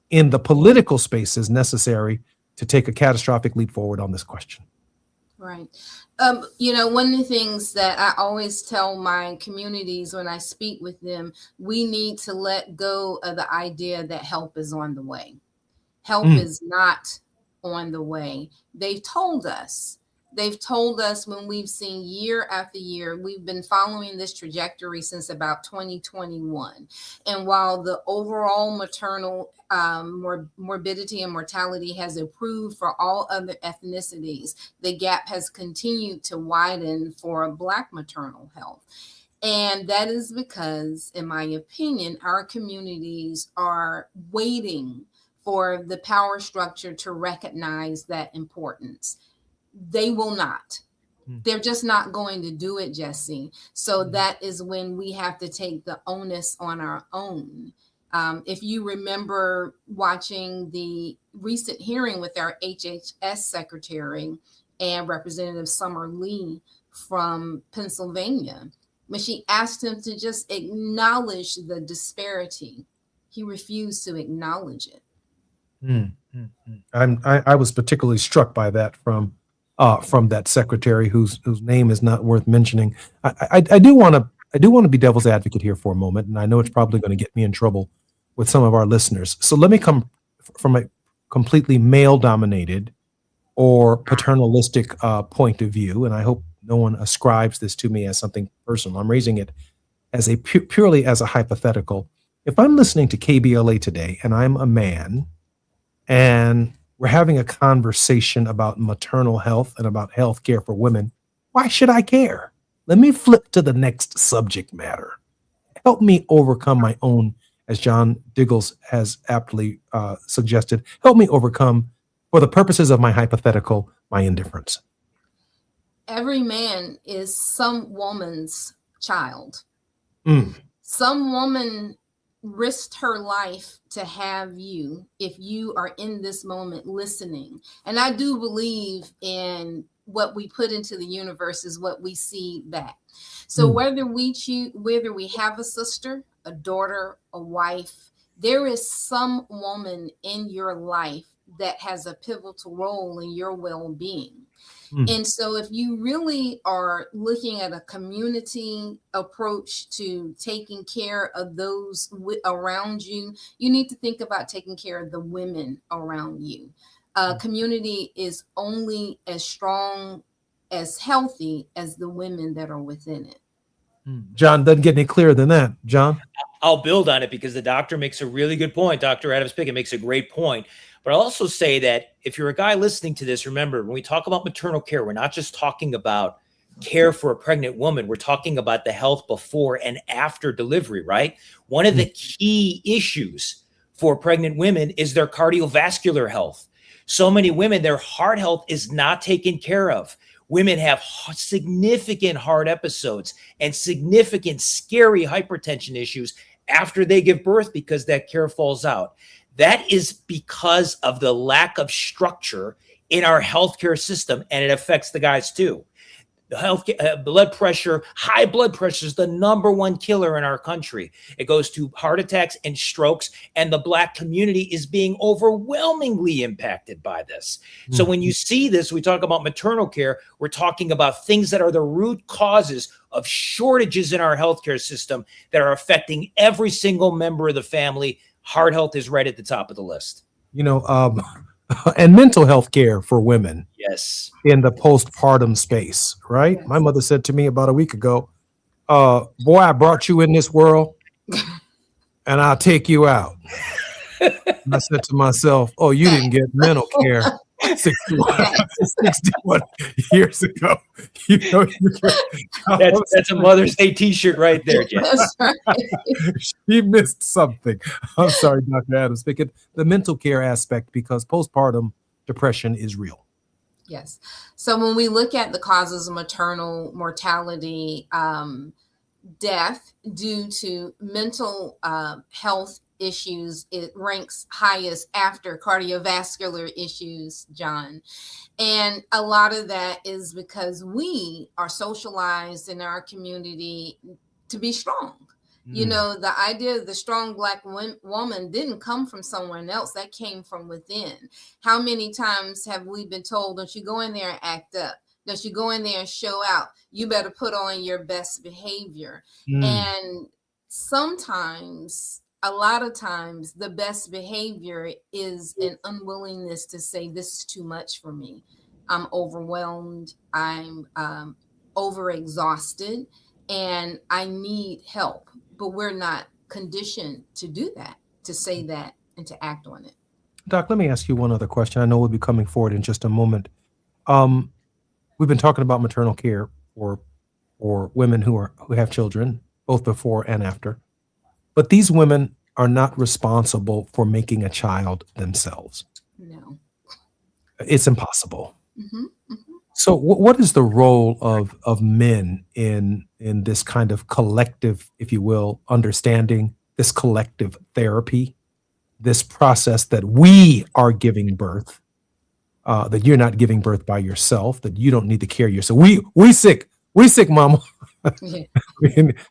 in the political spaces necessary to take a catastrophic leap forward on this question. Right. One of the things that I always tell my communities when I speak with them, we need to let go of the idea that help is on the way. Help is not on the way. They've told us when we've seen year after year, we've been following this trajectory since about 2021. And while the overall maternal morbidity and mortality has improved for all other ethnicities, the gap has continued to widen for Black maternal health. And that is because, in my opinion, our communities are waiting for the power structure to recognize that importance. They will not. They're just not going to do it, Jesse. So that is when we have to take the onus on our own. If you remember watching the recent hearing with our HHS secretary and Representative Summer Lee from Pennsylvania, when she asked him to just acknowledge the disparity, he refused to acknowledge it. I was particularly struck by that from that secretary whose name is not worth mentioning. I do want to be devil's advocate here for a moment, and I know it's probably going to get me in trouble with some of our listeners. So let me come from a completely male-dominated or paternalistic point of view, and I hope no one ascribes this to me as something personal. I'm raising it as a purely as a hypothetical. If I'm listening to KBLA today and I'm a man and we're having a conversation about maternal health and about health care for women, why should I care? Let me flip to the next subject matter. Help me overcome my own, as John Diggles has aptly suggested, help me overcome, for the purposes of my hypothetical, my indifference. Every man is some woman's child. Some woman risked her life to have you if you are in this moment listening. And I do believe in what we put into the universe is what we see back. So whether we have a sister, a daughter, a wife, there is some woman in your life that has a pivotal role in your well-being. And so if you really are looking at a community approach to taking care of those around you, you need to think about taking care of the women around you. Community is only as strong, as healthy as the women that are within it. John, doesn't get any clearer than that. John? I'll build on it because the doctor makes a really good point. Dr. Adams-Pickett makes a great point. But I'll also say that if you're a guy listening to this, remember, when we talk about maternal care, we're not just talking about care for a pregnant woman. We're talking about the health before and after delivery, right? One of the key issues for pregnant women is their cardiovascular health. So many women, their heart health is not taken care of. Women have significant heart episodes and significant scary hypertension issues after they give birth because that care falls out. That is because of the lack of structure in our healthcare system, and it affects the guys too. The blood pressure, high blood pressure is the number one killer in our country. It goes to heart attacks and strokes, and the Black community is being overwhelmingly impacted by this. So when you see this, we talk about maternal care, we're talking about things that are the root causes of shortages in our healthcare system that are affecting every single member of the family. Heart health is right at the top of the list. And mental health care for women. Yes. In the postpartum space, right? My mother said to me about a week ago, boy, I brought you in this world and I'll take you out. And I said to myself, oh, you didn't get mental care 61 years ago. That's a Mother's Day t-shirt right there, Jess. She missed something. I'm sorry, Dr. Adams. Speaking the mental care aspect, because postpartum depression is real. Yes. So when we look at the causes of maternal mortality, death due to mental health issues, it ranks highest after cardiovascular issues, John. And a lot of that is because we are socialized in our community to be strong. You know, the idea of the strong Black woman didn't come from someone else. That came from within. How many times have we been told, don't you go in there and act up? Don't you go in there and show out? You better put on your best behavior. And sometimes, a lot of times, the best behavior is an unwillingness to say, this is too much for me. I'm overwhelmed. I'm overexhausted, and I need help. But we're not conditioned to do that, to say that, and to act on it. Doc, let me ask you one other question. I know we'll be coming forward in just a moment. We've been talking about maternal care for women who have children, both before and after. But these women are not responsible for making a child themselves. No. It's impossible. So what is the role of men in this kind of collective, if you will, understanding, this collective therapy, this process that we are giving birth, that you're not giving birth by yourself, that you don't need to care yourself. We sick, mama.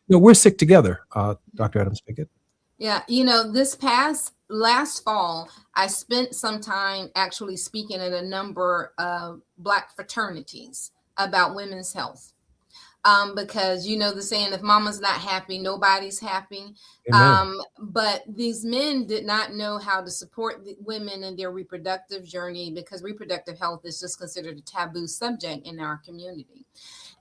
No, we're sick together, Dr. Adams Pickett. Yeah, you know, last fall, I spent some time actually speaking at a number of Black fraternities about women's health. Because you know the saying, if mama's not happy, nobody's happy. But these men did not know how to support the women in their reproductive journey, because reproductive health is just considered a taboo subject in our community.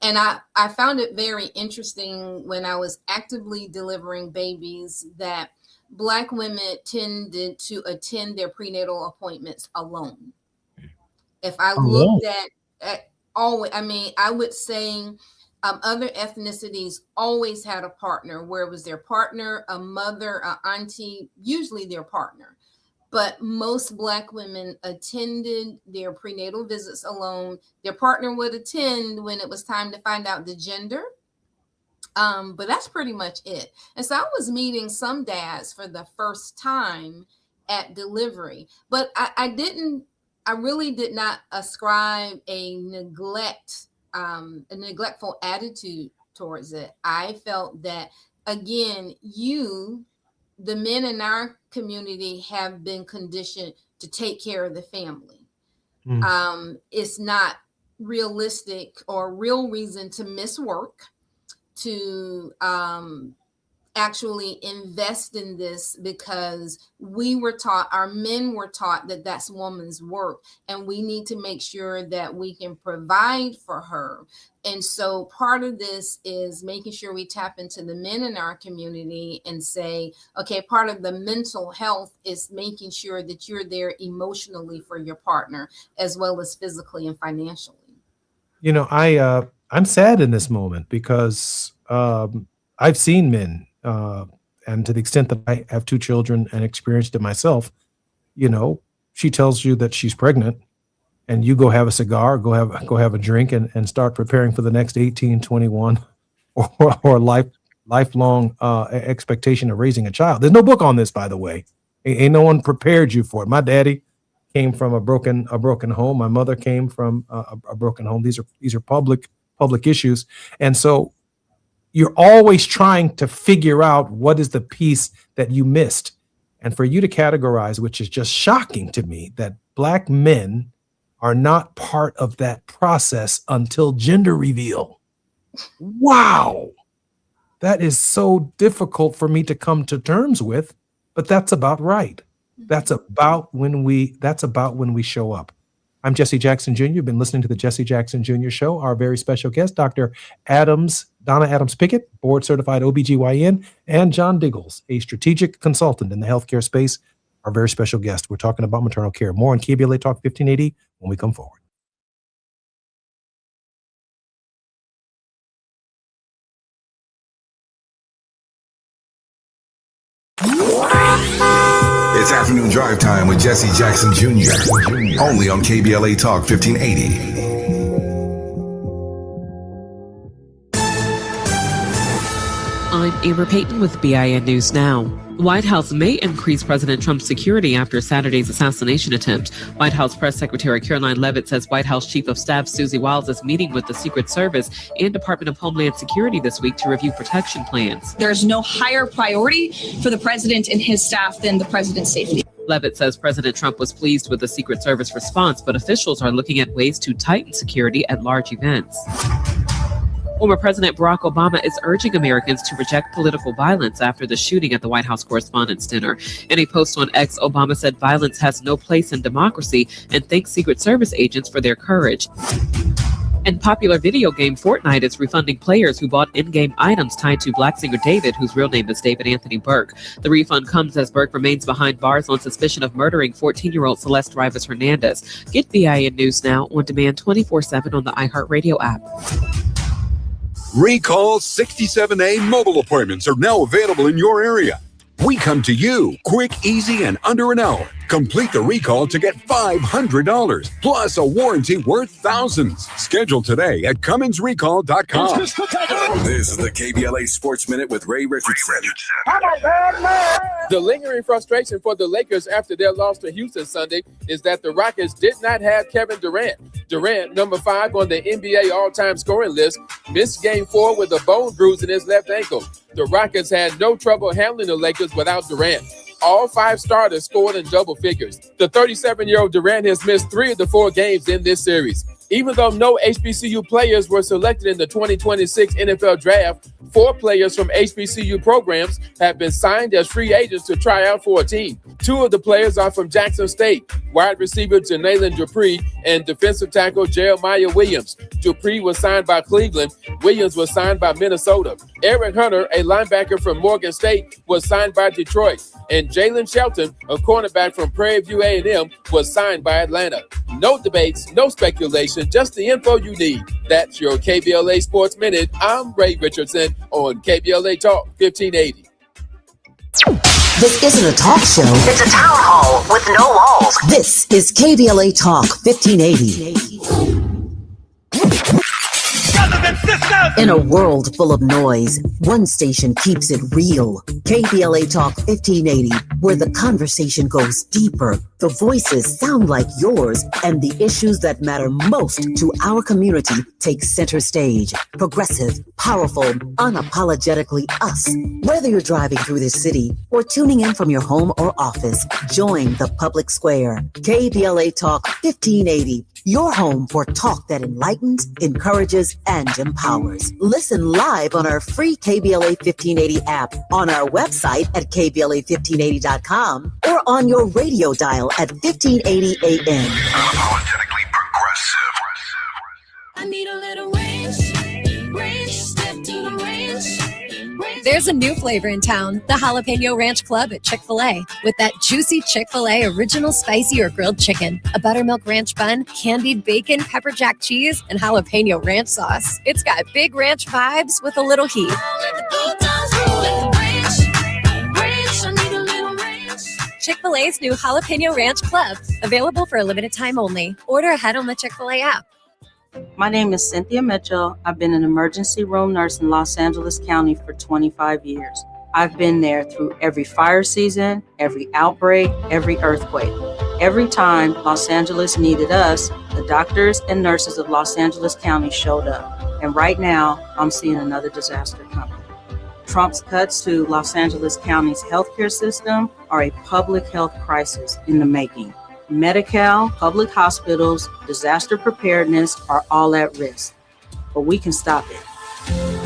And I found it very interesting when I was actively delivering babies that Black women tended to attend their prenatal appointments alone. If I looked at always, I mean, I would say other ethnicities always had a partner, where it was their partner, a mother, an auntie, usually their partner. But most Black women attended their prenatal visits alone. Their partner would attend when it was time to find out the gender. But that's pretty much it. And so I was meeting some dads for the first time at delivery, but I really did not ascribe a neglectful attitude towards it. I felt that, again, the men in our community have been conditioned to take care of the family. It's not realistic or real reason to miss work, to actually invest in this, because our men were taught that that's woman's work, and we need to make sure that we can provide for her. And so part of this is making sure we tap into the men in our community and say, okay, part of the mental health is making sure that you're there emotionally for your partner, as well as physically and financially. You know, I'm sad in this moment, because I've seen men, and to the extent that I have two children and experienced it myself, you know, she tells you that she's pregnant, and you go have a cigar, go have a drink, and start preparing for the next 18, 21, or lifelong expectation of raising a child. There's no book on this, by the way. Ain't no one prepared you for it. My daddy came from a broken home. My mother came from a broken home. These are public issues, and so you're always trying to figure out what is the piece that you missed. And for you to categorize, which is just shocking to me, that Black men are not part of that process until gender reveal. Wow. That is so difficult for me to come to terms with, but that's about right. That's about when we show up. I'm Jesse Jackson Jr. You've been listening to the Jesse Jackson Jr. Show. Our very special guest, Dr. Donna Adams Pickett, board certified OBGYN, and John Diggles, a strategic consultant in the healthcare space. Our very special guest. We're talking about maternal care. More on KBLA Talk 1580 when we come forward. It's afternoon drive time with Jesse Jackson Jr. Only on KBLA Talk 1580. I'm Amber Payton with BIN News Now. The White House may increase President Trump's security after Saturday's assassination attempt. White House Press Secretary Caroline Leavitt says White House Chief of Staff Susie Wiles is meeting with the Secret Service and Department of Homeland Security this week to review protection plans. There's no higher priority for the president and his staff than the president's safety. Leavitt says President Trump was pleased with the Secret Service response, but officials are looking at ways to tighten security at large events. Former President Barack Obama is urging Americans to reject political violence after the shooting at the White House Correspondents' Dinner. In a post on X, Obama said violence has no place in democracy and thanked Secret Service agents for their courage. And popular video game Fortnite is refunding players who bought in-game items tied to Black singer David, whose real name is David Anthony Burke. The refund comes as Burke remains behind bars on suspicion of murdering 14-year-old Celeste Rivas Hernandez. Get BIN News Now on demand 24/7 on the iHeartRadio app. Recall 67A mobile appointments are now available in your area. We come to you quick, easy, and under an hour. Complete the recall to get $500 plus a warranty worth thousands. Schedule today at CumminsRecall.com. This is the KBLA Sports Minute with Ray Richardson. The lingering frustration for the Lakers after their loss to Houston Sunday is that the Rockets did not have Kevin Durant. Durant, number 5 on the NBA all-time scoring list, missed Game 4 with a bone bruise in his left ankle. The Rockets had no trouble handling the Lakers without Durant. All 5 starters scored in double figures. The 37-year-old Durant has missed 3 of the 4 games in this series. Even though no HBCU players were selected in the 2026 NFL Draft, 4 players from HBCU programs have been signed as free agents to try out for a team. 2 of the players are from Jackson State, wide receiver Janalen Dupree and defensive tackle Jeremiah Williams. Dupree was signed by Cleveland. Williams was signed by Minnesota. Eric Hunter, a linebacker from Morgan State, was signed by Detroit. And Jalen Shelton, a cornerback from Prairie View A&M, was signed by Atlanta. No debates, no speculation, just the info you need. That's your KBLA Sports Minute. I'm Ray Richardson on KBLA Talk 1580. This isn't a talk show. It's a town hall with no walls. This is KBLA Talk 1580. In a world full of noise, one station keeps it real. KBLA Talk 1580, where the conversation goes deeper, the voices sound like yours, and the issues that matter most to our community take center stage. Progressive, powerful, unapologetically us. Whether you're driving through this city or tuning in from your home or office, join the public square. KBLA Talk 1580, your home for talk that enlightens, encourages, and empowers. Listen live on our free KBLA 1580 app, on our website at KBLA1580.com, or on your radio dial at 1580 AM. Unapologetically progressive. I need a little range, step to the range. There's a new flavor in town, the Jalapeno Ranch Club at Chick-fil-A, with that juicy Chick-fil-A original spicy or grilled chicken, a buttermilk ranch bun, candied bacon, pepper jack cheese, and jalapeno ranch sauce. It's got big ranch vibes with a little heat. Chick-fil-A's new Jalapeno Ranch Club, available for a limited time only. Order ahead on the Chick-fil-A app. My name is Cynthia Mitchell. I've been an emergency room nurse in Los Angeles County for 25 years. I've been there through every fire season, every outbreak, every earthquake. Every time Los Angeles needed us, the doctors and nurses of Los Angeles County showed up. And right now, I'm seeing another disaster coming. Trump's cuts to Los Angeles County's healthcare system are a public health crisis in the making. Medi-Cal, public hospitals, disaster preparedness are all at risk, but we can stop it.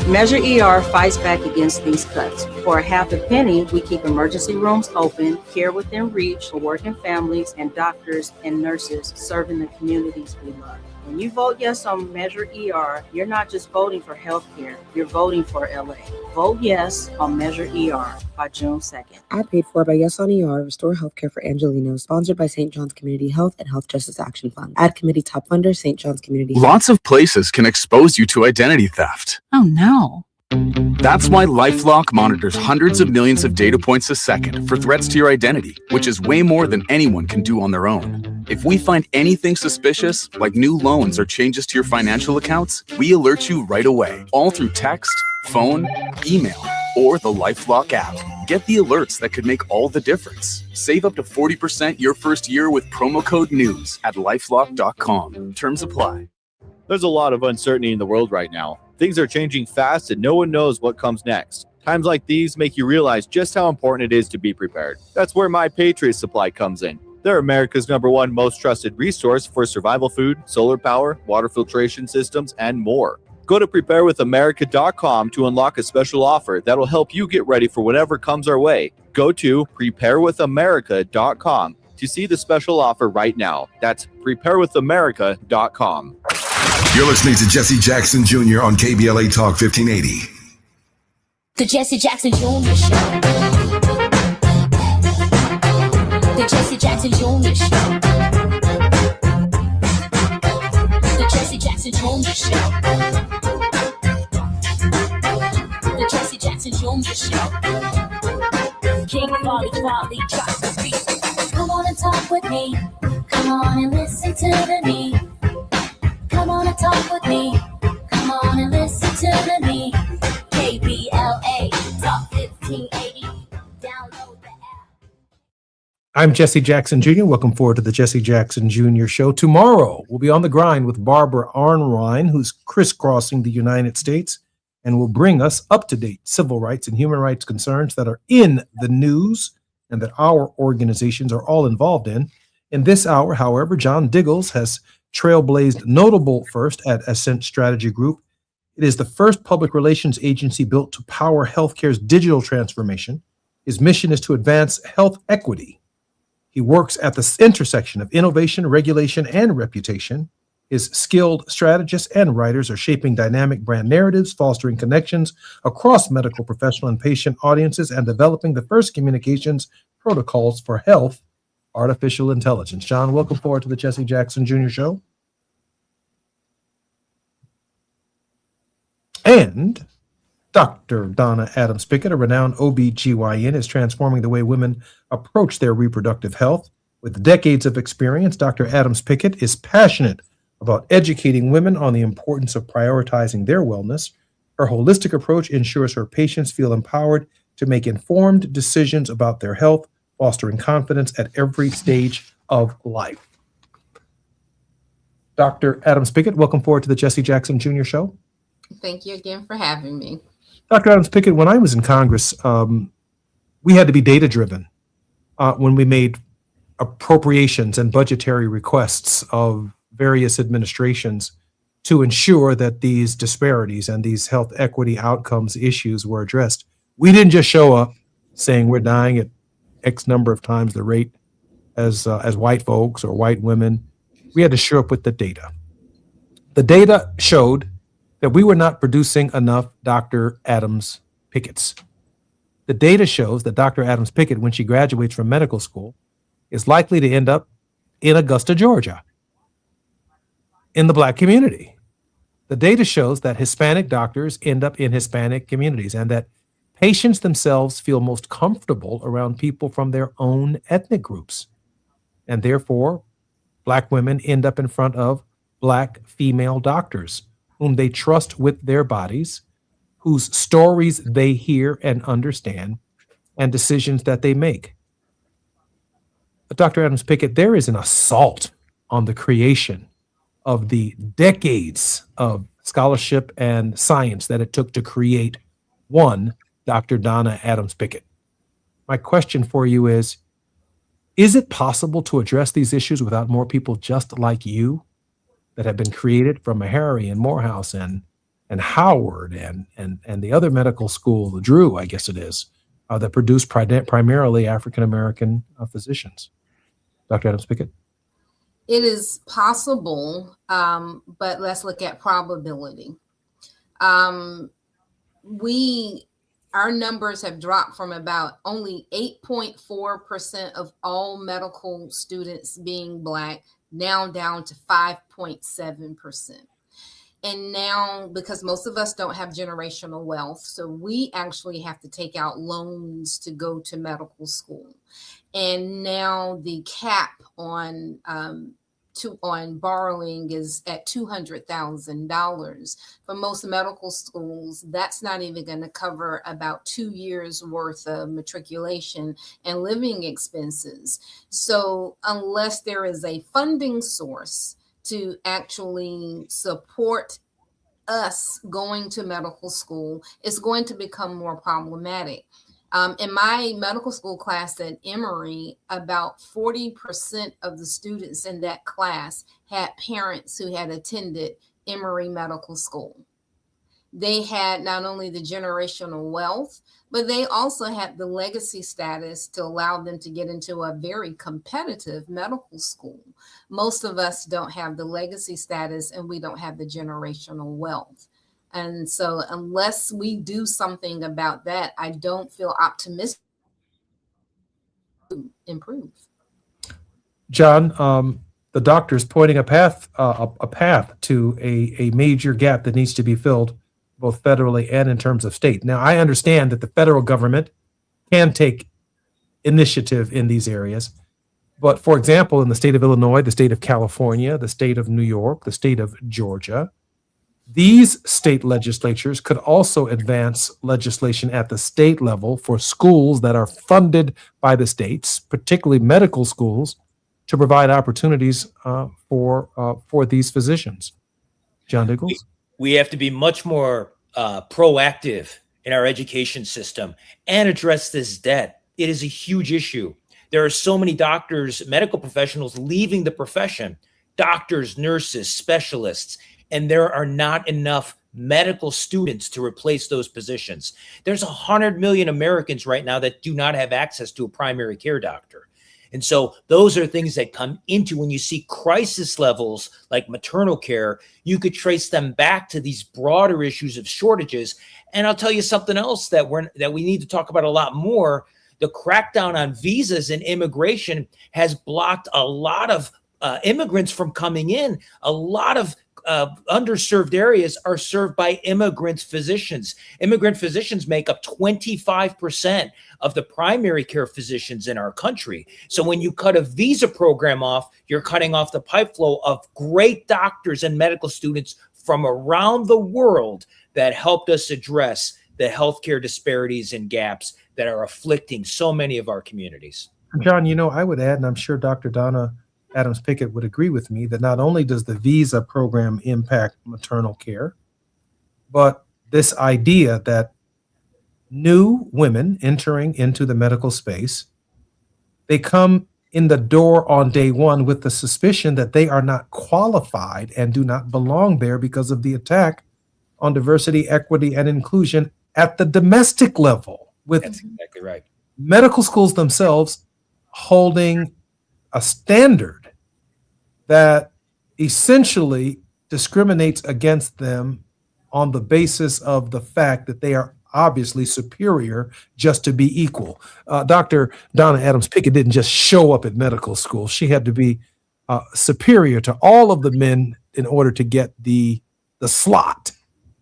Measure ER fights back against these cuts. For a half a penny, we keep emergency rooms open, care within reach for working families, and doctors and nurses serving the communities we love. When you vote yes on Measure ER, you're not just voting for healthcare, you're voting for LA. Vote yes on Measure ER by June 2nd. Ad paid for by Yes on ER, Restore Healthcare for Angelenos, sponsored by St. John's Community Health and Health Justice Action Fund. Ad committee top funder, St. John's Community Health. Lots of places can expose you to identity theft. Oh no. That's why LifeLock monitors hundreds of millions of data points a second for threats to your identity, which is way more than anyone can do on their own. If we find anything suspicious, like new loans or changes to your financial accounts, we alert you right away, all through text, phone, email, or the LifeLock app. Get the alerts that could make all the difference. Save up to 40% your first year with promo code NEWS at LifeLock.com. Terms apply. There's a lot of uncertainty in the world right now. Things are changing fast and no one knows what comes next. Times like these make you realize just how important it is to be prepared. That's where My Patriot Supply comes in. They're America's #1 most trusted resource for survival food, solar power, water filtration systems, and more. Go to preparewithamerica.com to unlock a special offer that'll help you get ready for whatever comes our way. Go to preparewithamerica.com to see the special offer right now. That's preparewithamerica.com. You're listening to Jesse Jackson Jr. on KBLA Talk 1580. The Jesse Jackson Jr. Show. The Jesse Jackson Jr. Show. The Jesse Jackson Jr. Show. The Jesse Jackson Jr. Show. King Volley drops the beat. Come on and talk with me. Come on and listen to me. Come on and talk with me. Come on and listen to me. KBLA Talk 1580. Download the app. I'm Jesse Jackson Jr. Welcome forward to the Jesse Jackson Jr. Show. Tomorrow, we'll be on the grind with Barbara Arnrine, who's crisscrossing the United States and will bring us up-to-date civil rights and human rights concerns that are in the news and that our organizations are all involved in. In this hour, however, John Diggles has trailblazed notable first at Ascent Strategy Group. It is the first public relations agency built to power healthcare's digital transformation. His mission is to advance health equity. He works at the intersection of innovation, regulation, and reputation. His skilled strategists and writers are shaping dynamic brand narratives, fostering connections across medical professional and patient audiences, and developing the first communications protocols for health artificial intelligence. John, welcome forward to the Jesse Jackson Jr. Show. And Dr. Donna Adams Pickett, a renowned OBGYN, is transforming the way women approach their reproductive health. With decades of experience, Dr. Adams Pickett is passionate about educating women on the importance of prioritizing their wellness. Her holistic approach ensures her patients feel empowered to make informed decisions about their health, fostering confidence at every stage of life. Dr. Adams Pickett, welcome forward to the Jesse Jackson Jr. Show. Thank you again for having me. Dr. Adams Pickett, when I was in Congress, we had to be data-driven when we made appropriations and budgetary requests of various administrations to ensure that these disparities and these health equity outcomes issues were addressed. We didn't just show up saying we're dying at X number of times the rate as white folks or white women. We had to show up with the data. The data showed that we were not producing enough Dr. Adams Picketts. The data shows that Dr. Adams Pickett, when she graduates from medical school, is likely to end up in Augusta, Georgia, in the Black community. The data shows that Hispanic doctors end up in Hispanic communities and that patients themselves feel most comfortable around people from their own ethnic groups. And therefore, Black women end up in front of Black female doctors whom they trust with their bodies, whose stories they hear and understand, and decisions that they make. But Dr. Adams Pickett, there is an assault on the creation of the decades of scholarship and science that it took to create one Dr. Donna Adams Pickett. My question for you is it possible to address these issues without more people just like you that have been created from Meharry and Morehouse and Howard and the other medical school, the Drew, I guess it is, that produce primarily African-American physicians? Dr. Adams Pickett? It is possible, but let's look at probability. Our numbers have dropped from about only 8.4% of all medical students being Black, now down to 5.7%. And now, because most of us don't have generational wealth, so we actually have to take out loans to go to medical school. And now the cap on borrowing is at $200,000. For most medical schools, that's not even going to cover about 2 years worth of matriculation and living expenses. So unless there is a funding source to actually support us going to medical school, it's going to become more problematic. In my medical school class at Emory, about 40% of the students in that class had parents who had attended Emory Medical School. They had not only the generational wealth, but they also had the legacy status to allow them to get into a very competitive medical school. Most of us don't have the legacy status and we don't have the generational wealth. And so unless we do something about that, I don't feel optimistic to improve. John, the doctor's pointing a path to a major gap that needs to be filled both federally and in terms of state. Now, I understand that the federal government can take initiative in these areas. But for example, in the state of Illinois, the state of California, the state of New York, the state of Georgia, these state legislatures could also advance legislation at the state level for schools that are funded by the states, particularly medical schools, to provide opportunities for these physicians. John Diggles? We have to be much more proactive in our education system and address this debt. It is a huge issue. There are so many doctors, medical professionals leaving the profession, doctors, nurses, specialists, and there are not enough medical students to replace those positions. There's 100 million Americans right now that do not have access to a primary care doctor. And so those are things that come into when you see crisis levels like maternal care, you could trace them back to these broader issues of shortages. And I'll tell you something else that we need to talk about a lot more. The crackdown on visas and immigration has blocked a lot of immigrants from coming in. A lot of underserved areas are served by immigrant physicians. Immigrant physicians make up 25% of the primary care physicians in our country. So when you cut a visa program off, you're cutting off the pipe flow of great doctors and medical students from around the world that helped us address the healthcare disparities and gaps that are afflicting so many of our communities. John, I would add, and I'm sure Dr. Donna Adams Pickett would agree with me, that not only does the visa program impact maternal care, but this idea that new women entering into the medical space, they come in the door on day one with the suspicion that they are not qualified and do not belong there because of the attack on diversity, equity, and inclusion at the domestic level, with That's exactly right. medical schools themselves holding a standard that essentially discriminates against them on the basis of the fact that they are obviously superior just to be equal. Dr. Donna Adams Pickett didn't just show up at medical school. She had to be superior to all of the men in order to get the slot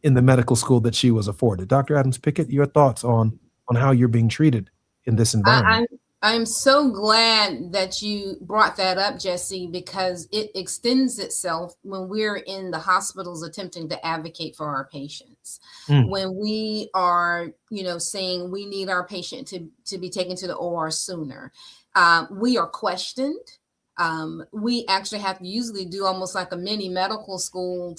in the medical school that she was afforded. Dr. Adams Pickett, your thoughts on on how you're being treated in this environment. I'm so glad that you brought that up, Jesse, because it extends itself when we're in the hospitals attempting to advocate for our patients. When we are, saying we need our patient to be taken to the OR sooner, we are questioned. We actually have to usually do almost like a mini medical school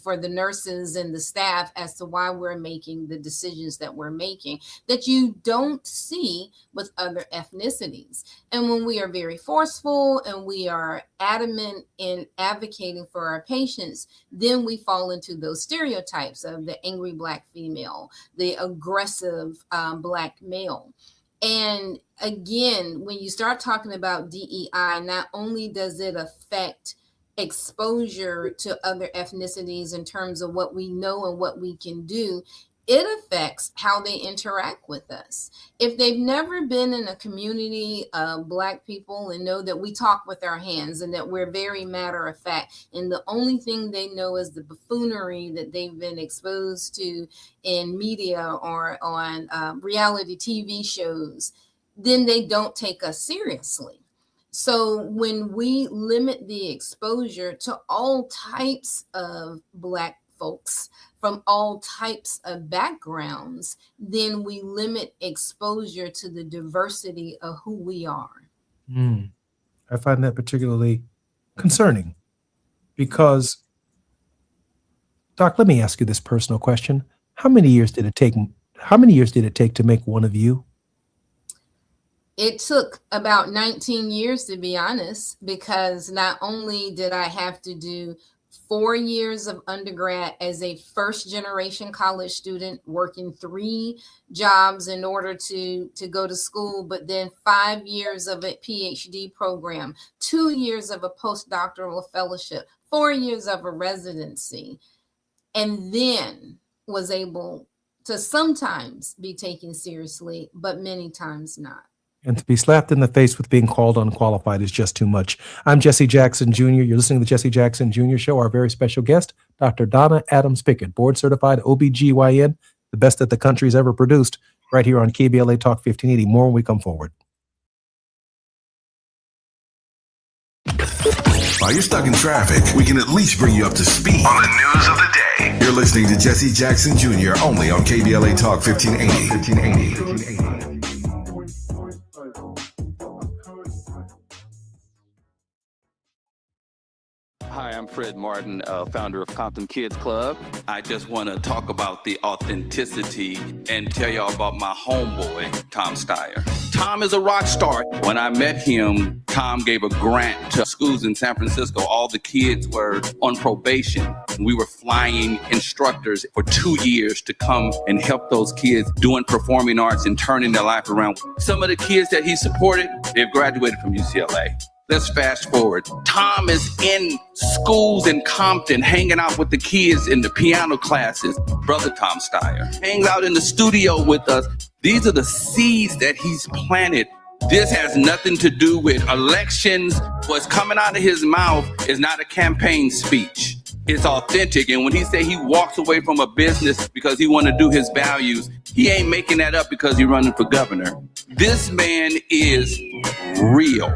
for the nurses and the staff as to why we're making the decisions that we're making that you don't see with other ethnicities. And when we are very forceful and we are adamant in advocating for our patients, then we fall into those stereotypes of the angry Black female, the aggressive Black male. And again, when you start talking about DEI, not only does it affect exposure to other ethnicities in terms of what we know and what we can do, it affects how they interact with us. If they've never been in a community of Black people and know that we talk with our hands and that we're very matter of fact, and the only thing they know is the buffoonery that they've been exposed to in media or on reality TV shows, then they don't take us seriously. So when we limit the exposure to all types of Black folks from all types of backgrounds, then we limit exposure to the diversity of who we are. I find that particularly concerning because, Doc, let me ask you this personal question. How many years did it take to make one of you? It took about 19 years, to be honest, because not only did I have to do 4 years of undergrad as a first generation college student, working 3 jobs in order to go to school, but then 5 years of a PhD program, 2 years of a postdoctoral fellowship, 4 years of a residency, and then was able to sometimes be taken seriously, but many times not. And to be slapped in the face with being called unqualified is just too much. I'm Jesse Jackson Jr. You're listening to the Jesse Jackson Jr. Show. Our very special guest, Dr. Donna Adams Pickett, board-certified OBGYN, the best that the country's ever produced, right here on KBLA Talk 1580. More when we come forward. While you're stuck in traffic, we can at least bring you up to speed on the news of the day. You're listening to Jesse Jackson Jr. only on KBLA Talk 1580. Hi, I'm Fred Martin, founder of Compton Kids Club. I just want to talk about the authenticity and tell y'all about my homeboy, Tom Steyer. Tom is a rock star. When I met him, Tom gave a grant to schools in San Francisco. All the kids were on probation. We were flying instructors for 2 years to come and help those kids doing performing arts and turning their life around. Some of the kids that he supported, they've graduated from UCLA. Let's fast forward. Tom is in schools in Compton, hanging out with the kids in the piano classes. Brother Tom Steyer hangs out in the studio with us. These are the seeds that he's planted. This has nothing to do with elections. What's coming out of his mouth is not a campaign speech. It's authentic. And when he say he walks away from a business because he want to do his values, he ain't making that up because he's running for governor. This man is real.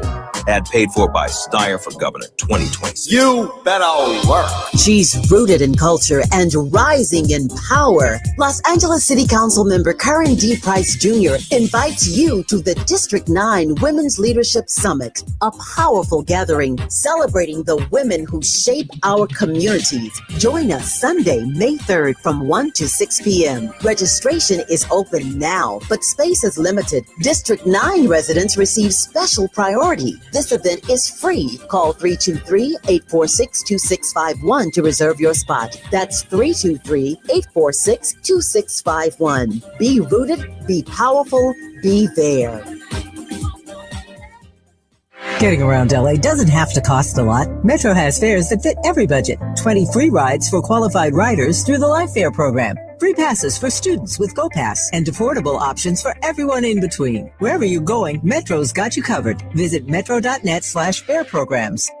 Ad paid for by Steyer for Governor 2026. You better work. She's rooted in culture and rising in power. Los Angeles City Council member Karen D. Price Jr. invites you to the District 9 Women's Leadership Summit, a powerful gathering celebrating the women who shape our communities. Join us Sunday, May 3rd from 1 to 6 p.m. Registration is open now, but space is limited. District 9 residents receive special priority. This event is free. Call 323-846-2651 to reserve your spot. That's 323-846-2651. Be rooted, be powerful, be there. Getting around LA doesn't have to cost a lot. Metro has fares that fit every budget. 20 free rides for qualified riders through the Life Fare program. Free passes for students with GoPass and affordable options for everyone in between. Wherever you're going, Metro's got you covered. Visit metro.net/fare programs.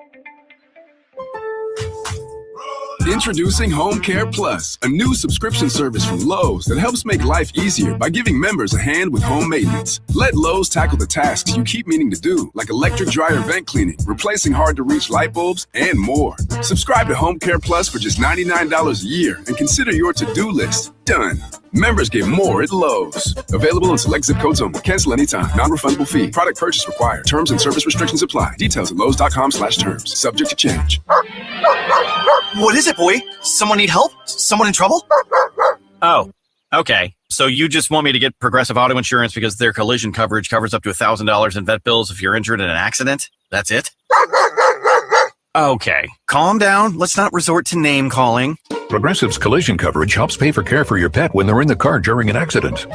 Introducing Home Care Plus, a new subscription service from Lowe's that helps make life easier by giving members a hand with home maintenance. Let Lowe's tackle the tasks you keep meaning to do, like electric dryer vent cleaning, replacing hard-to-reach light bulbs, and more. Subscribe to Home Care Plus for just $99 a year and consider your to-do list done. Members get more at Lowe's. Available in select zip codes only. Cancel anytime. Non-refundable fee. Product purchase required. Terms and service restrictions apply. Details at lowes.com/terms. Subject to change. What is it, boy? Someone need help? Someone in trouble? Oh, okay. So you just want me to get Progressive Auto Insurance because their collision coverage covers up to $1,000 in vet bills if you're injured in an accident? That's it? Okay, calm down. Let's not resort to name calling. Progressive's collision coverage helps pay for care for your pet when they're in the car during an accident.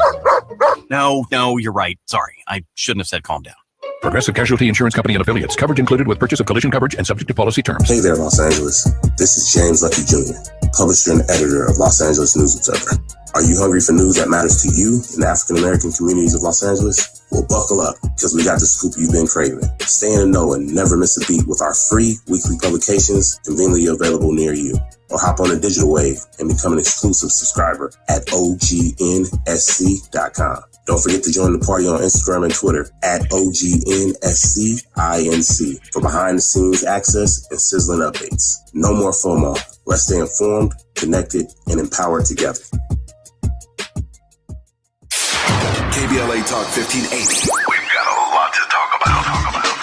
No, you're right. Sorry, I shouldn't have said calm down. Progressive Casualty Insurance Company and Affiliates. Coverage included with purchase of collision coverage and subject to policy terms. Hey there, Los Angeles. This is James Lucky Jr., publisher and editor of Los Angeles News Observer. Are you hungry for news that matters to you in the African-American communities of Los Angeles? Well, buckle up, because we got the scoop you've been craving. Stay in the know and never miss a beat with our free weekly publications conveniently available near you. Or hop on the digital wave and become an exclusive subscriber at OGNSC.com. Don't forget to join the party on Instagram and Twitter at OGNSCINC for behind-the-scenes access and sizzling updates. No more FOMO. Let's stay informed, connected, and empowered together. KBLA Talk 1580. We've got a lot to talk about.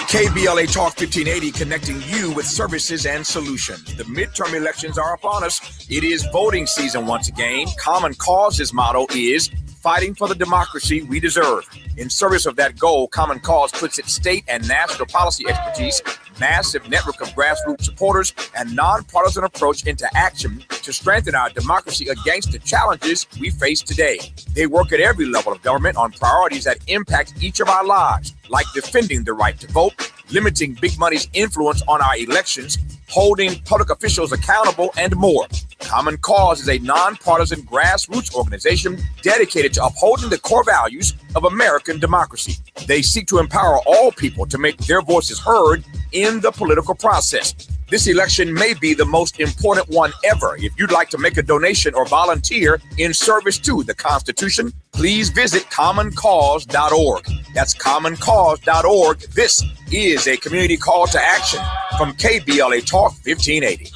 KBLA Talk 1580, connecting you with services and solutions. The midterm elections are upon us. It is voting season once again. Common Cause's motto is fighting for the democracy we deserve. In service of that goal, Common Cause puts its state and national policy expertise, massive network of grassroots supporters, and nonpartisan approach into action to strengthen our democracy against the challenges we face today. They work at every level of government on priorities that impact each of our lives, like defending the right to vote, limiting big money's influence on our elections, holding public officials accountable, and more. Common Cause is a nonpartisan grassroots organization dedicated to upholding the core values of American democracy. They seek to empower all people to make their voices heard in the political process. This election may be the most important one ever. If you'd like to make a donation or volunteer in service to the Constitution, please visit commoncause.org. That's commoncause.org. This is a community call to action from KBLA Talk 1580.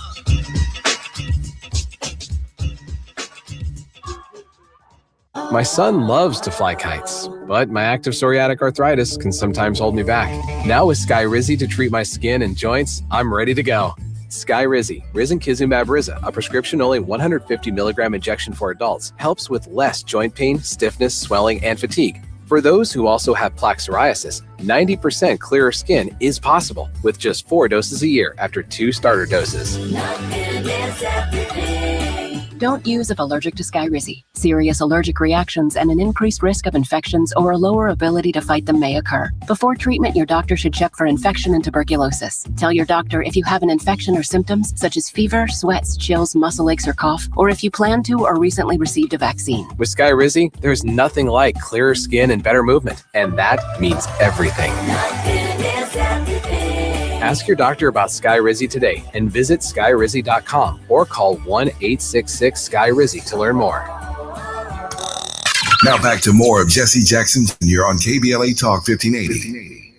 My son loves to fly kites, but my active psoriatic arthritis can sometimes hold me back. Now with Skyrizi to treat my skin and joints, I'm ready to go. Skyrizi, Risankizumab Riza, a prescription-only 150 milligram injection for adults, helps with less joint pain, stiffness, swelling, and fatigue. For those who also have plaque psoriasis, 90% clearer skin is possible with just 4 doses a year after 2 starter doses. Don't use if allergic to Skyrizi. Serious allergic reactions and an increased risk of infections or a lower ability to fight them may occur. Before treatment, your doctor should check for infection and tuberculosis. Tell your doctor if you have an infection or symptoms such as fever, sweats, chills, muscle aches, or cough, or if you plan to or recently received a vaccine. With Skyrizi, there's nothing like clearer skin and better movement, and that means everything. Ask your doctor about Skyrizi today and visit skyrizi.com or call 1-866-SKY-RIZI to learn more. Now back to more of Jesse Jackson Jr. on KBLA Talk 1580.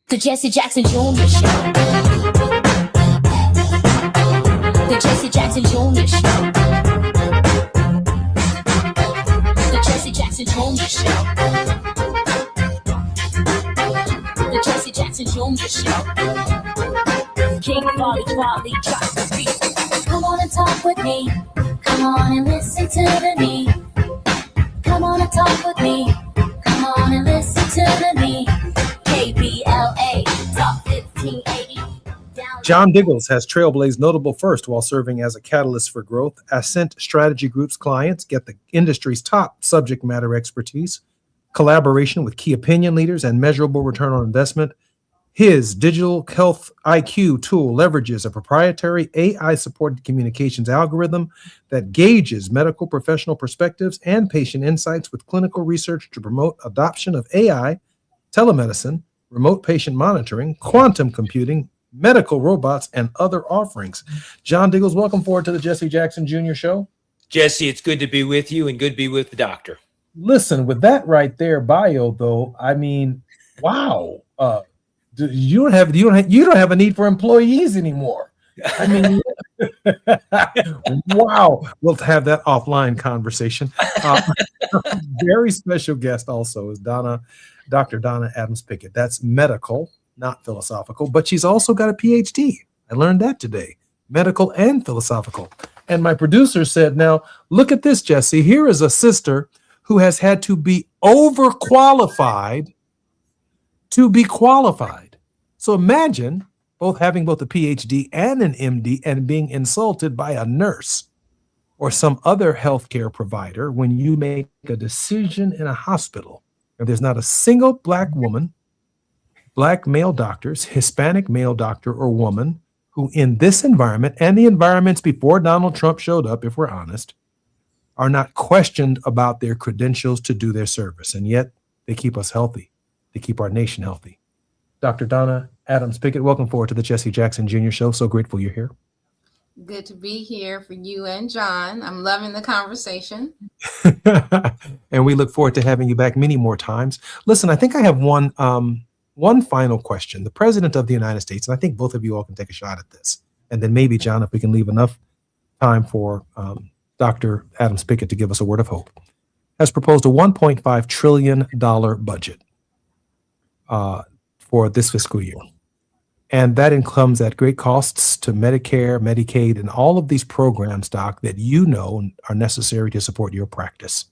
The Jesse Jackson Jr. Show. The Jesse Jackson Jr. Show. The Jesse Jackson Jr. Show. The Jesse Jackson Jr. Show. King Volley, drop the beat. Come on and talk with me. Come on and listen to the me. Come on and talk with me. Come on and listen to the me. KBLA Talk 1580. John Diggles has trailblazed notable first while serving as a catalyst for growth. Ascent Strategy Group's clients get the industry's top subject matter expertise, collaboration with key opinion leaders, and measurable return on investment. His digital health IQ tool leverages a proprietary AI-supported communications algorithm that gauges medical professional perspectives and patient insights with clinical research to promote adoption of AI, telemedicine, remote patient monitoring, quantum computing, medical robots, and other offerings. John Diggles, welcome forward to the Jesse Jackson Jr. Show. Jesse, it's good to be with you and good to be with the doctor. Listen, with that right there bio, though, I mean, wow. You don't have a need for employees anymore. I mean, wow. We'll have that offline conversation. Very special guest also is Dr. Donna Adams Pickett. That's medical, not philosophical, but she's also got a PhD. I learned that today, medical and philosophical. And my producer said, now look at this, Jesse. Here is a sister who has had to be overqualified to be qualified. So imagine having both a PhD and an MD and being insulted by a nurse or some other healthcare provider when you make a decision in a hospital. And there's not a single Black woman, Black male doctors, Hispanic male doctor or woman who in this environment and the environments before Donald Trump showed up, if we're honest, are not questioned about their credentials to do their service. And yet they keep us healthy. They keep our nation healthy. Dr. Donna Adams Pickett, welcome forward to the Jesse Jackson Jr. Show. So grateful you're here. Good to be here for you and John. I'm loving the conversation. And we look forward to having you back many more times. Listen, I think I have one final question. The President of the United States, and I think both of you all can take a shot at this, and then maybe, John, if we can leave enough time for Dr. Adams Pickett to give us a word of hope, has proposed a $1.5 trillion budget for this fiscal year. And that comes at great costs to Medicare, Medicaid, and all of these programs, Doc, that you know are necessary to support your practice.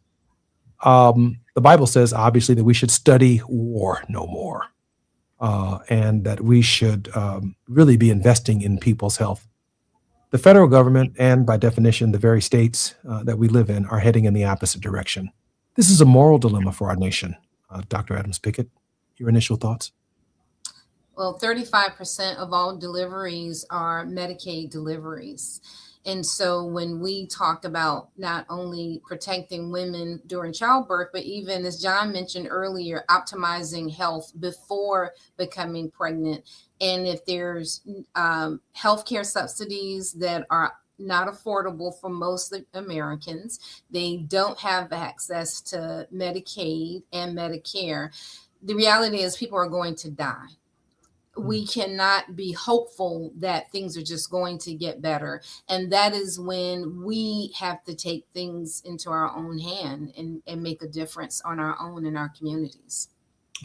The Bible says, obviously, that we should study war no more, and that we should really be investing in people's health. The federal government, and by definition, the very states that we live in, are heading in the opposite direction. This is a moral dilemma for our nation. Dr. Adams Pickett, your initial thoughts? Well, 35% of all deliveries are Medicaid deliveries. And so when we talk about not only protecting women during childbirth, but even, as John mentioned earlier, optimizing health before becoming pregnant. And if there's healthcare subsidies that are not affordable for most Americans, they don't have access to Medicaid and Medicare. The reality is people are going to die. We cannot be hopeful that things are just going to get better. And that is when we have to take things into our own hand and make a difference on our own in our communities.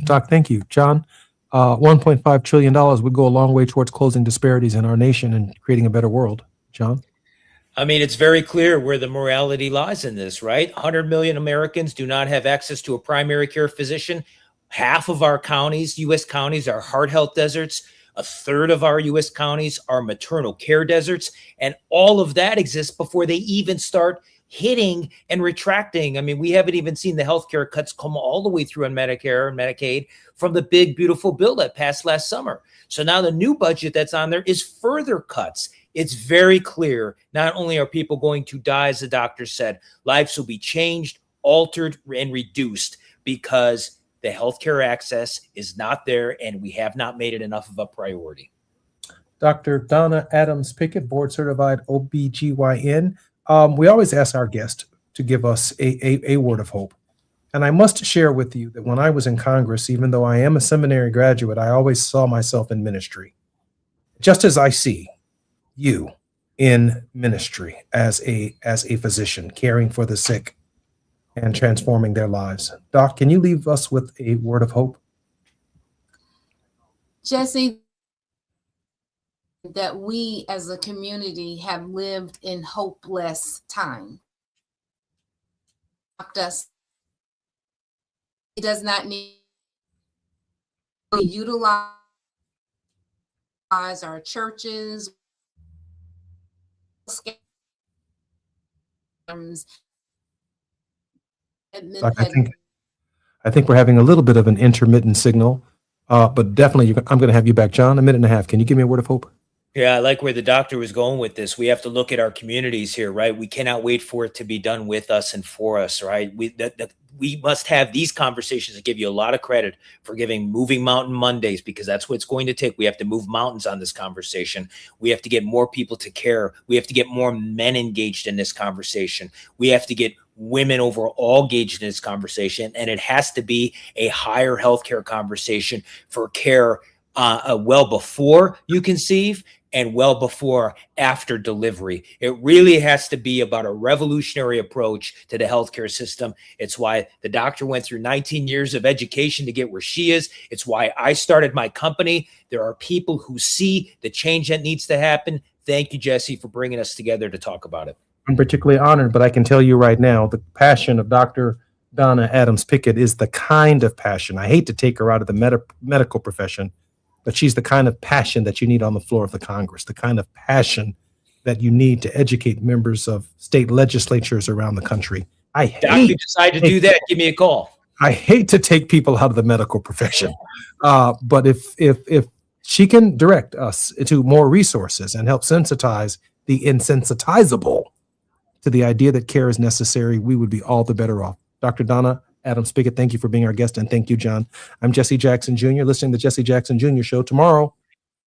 Doc, thank you. John, $1.5 trillion would go a long way towards closing disparities in our nation and creating a better world. John? I mean, it's very clear where the morality lies in this, right? 100 million Americans do not have access to a primary care physician. Half of our counties, U.S. counties, are heart health deserts. A third of our U.S. counties are maternal care deserts. And all of that exists before they even start hitting and retracting. I mean, we haven't even seen the healthcare cuts come all the way through on Medicare and Medicaid from the big, beautiful bill that passed last summer. So now the new budget that's on there is further cuts. It's very clear. Not only are people going to die, as the doctor said, lives will be changed, altered, and reduced because the healthcare access is not there, and we have not made it enough of a priority. Dr. Donna Adams Pickett, board certified OBGYN. We always ask our guest to give us a word of hope. And I must share with you that when I was in Congress, even though I am a seminary graduate, I always saw myself in ministry. Just as I see you in ministry as a physician, caring for the sick and transforming their lives. Doc, can you leave us with a word of hope? Jesse, that we as a community have lived in hopeless time. It does not need to utilize our churches, Doc, I think we're having a little bit of an intermittent signal, but definitely I'm going to have you back. John, a minute and a half. Can you give me a word of hope? Yeah, I like where the doctor was going with this. We have to look at our communities here, right? We cannot wait for it to be done with us and for us, right? we must have these conversations. I give you a lot of credit for giving Moving Mountain Mondays, because that's what it's going to take. We have to move mountains on this conversation. We have to get more people to care. We have to get more men engaged in this conversation. We have to get women overall engaged in this conversation. And it has to be a higher healthcare conversation for care well before you conceive and well before after delivery. It really has to be about a revolutionary approach to the healthcare system. It's why the doctor went through 19 years of education to get where she is. It's why I started my company. There are people who see the change that needs to happen. Thank you, Jesse, for bringing us together to talk about it. I'm particularly honored, but I can tell you right now, the passion of Dr. Donna Adams Pickett is the kind of passion. I hate to take her out of the medical profession, but she's the kind of passion that you need on the floor of the Congress, the kind of passion that you need to educate members of state legislatures around the country. If you decide to do that, give me a call. I hate to take people out of the medical profession, but if she can direct us to more resources and help sensitize the insensitizable to the idea that care is necessary, we would be all the better off. Dr. Donna Adams Pickett, thank you for being our guest, and thank you, John. I'm Jesse Jackson Jr., listening to the Jesse Jackson Jr. Show tomorrow,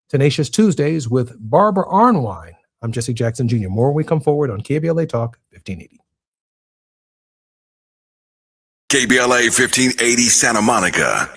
Tenacious Tuesdays with Barbara Arnwine. I'm Jesse Jackson Jr. More when we come forward on KBLA Talk 1580. KBLA 1580 Santa Monica.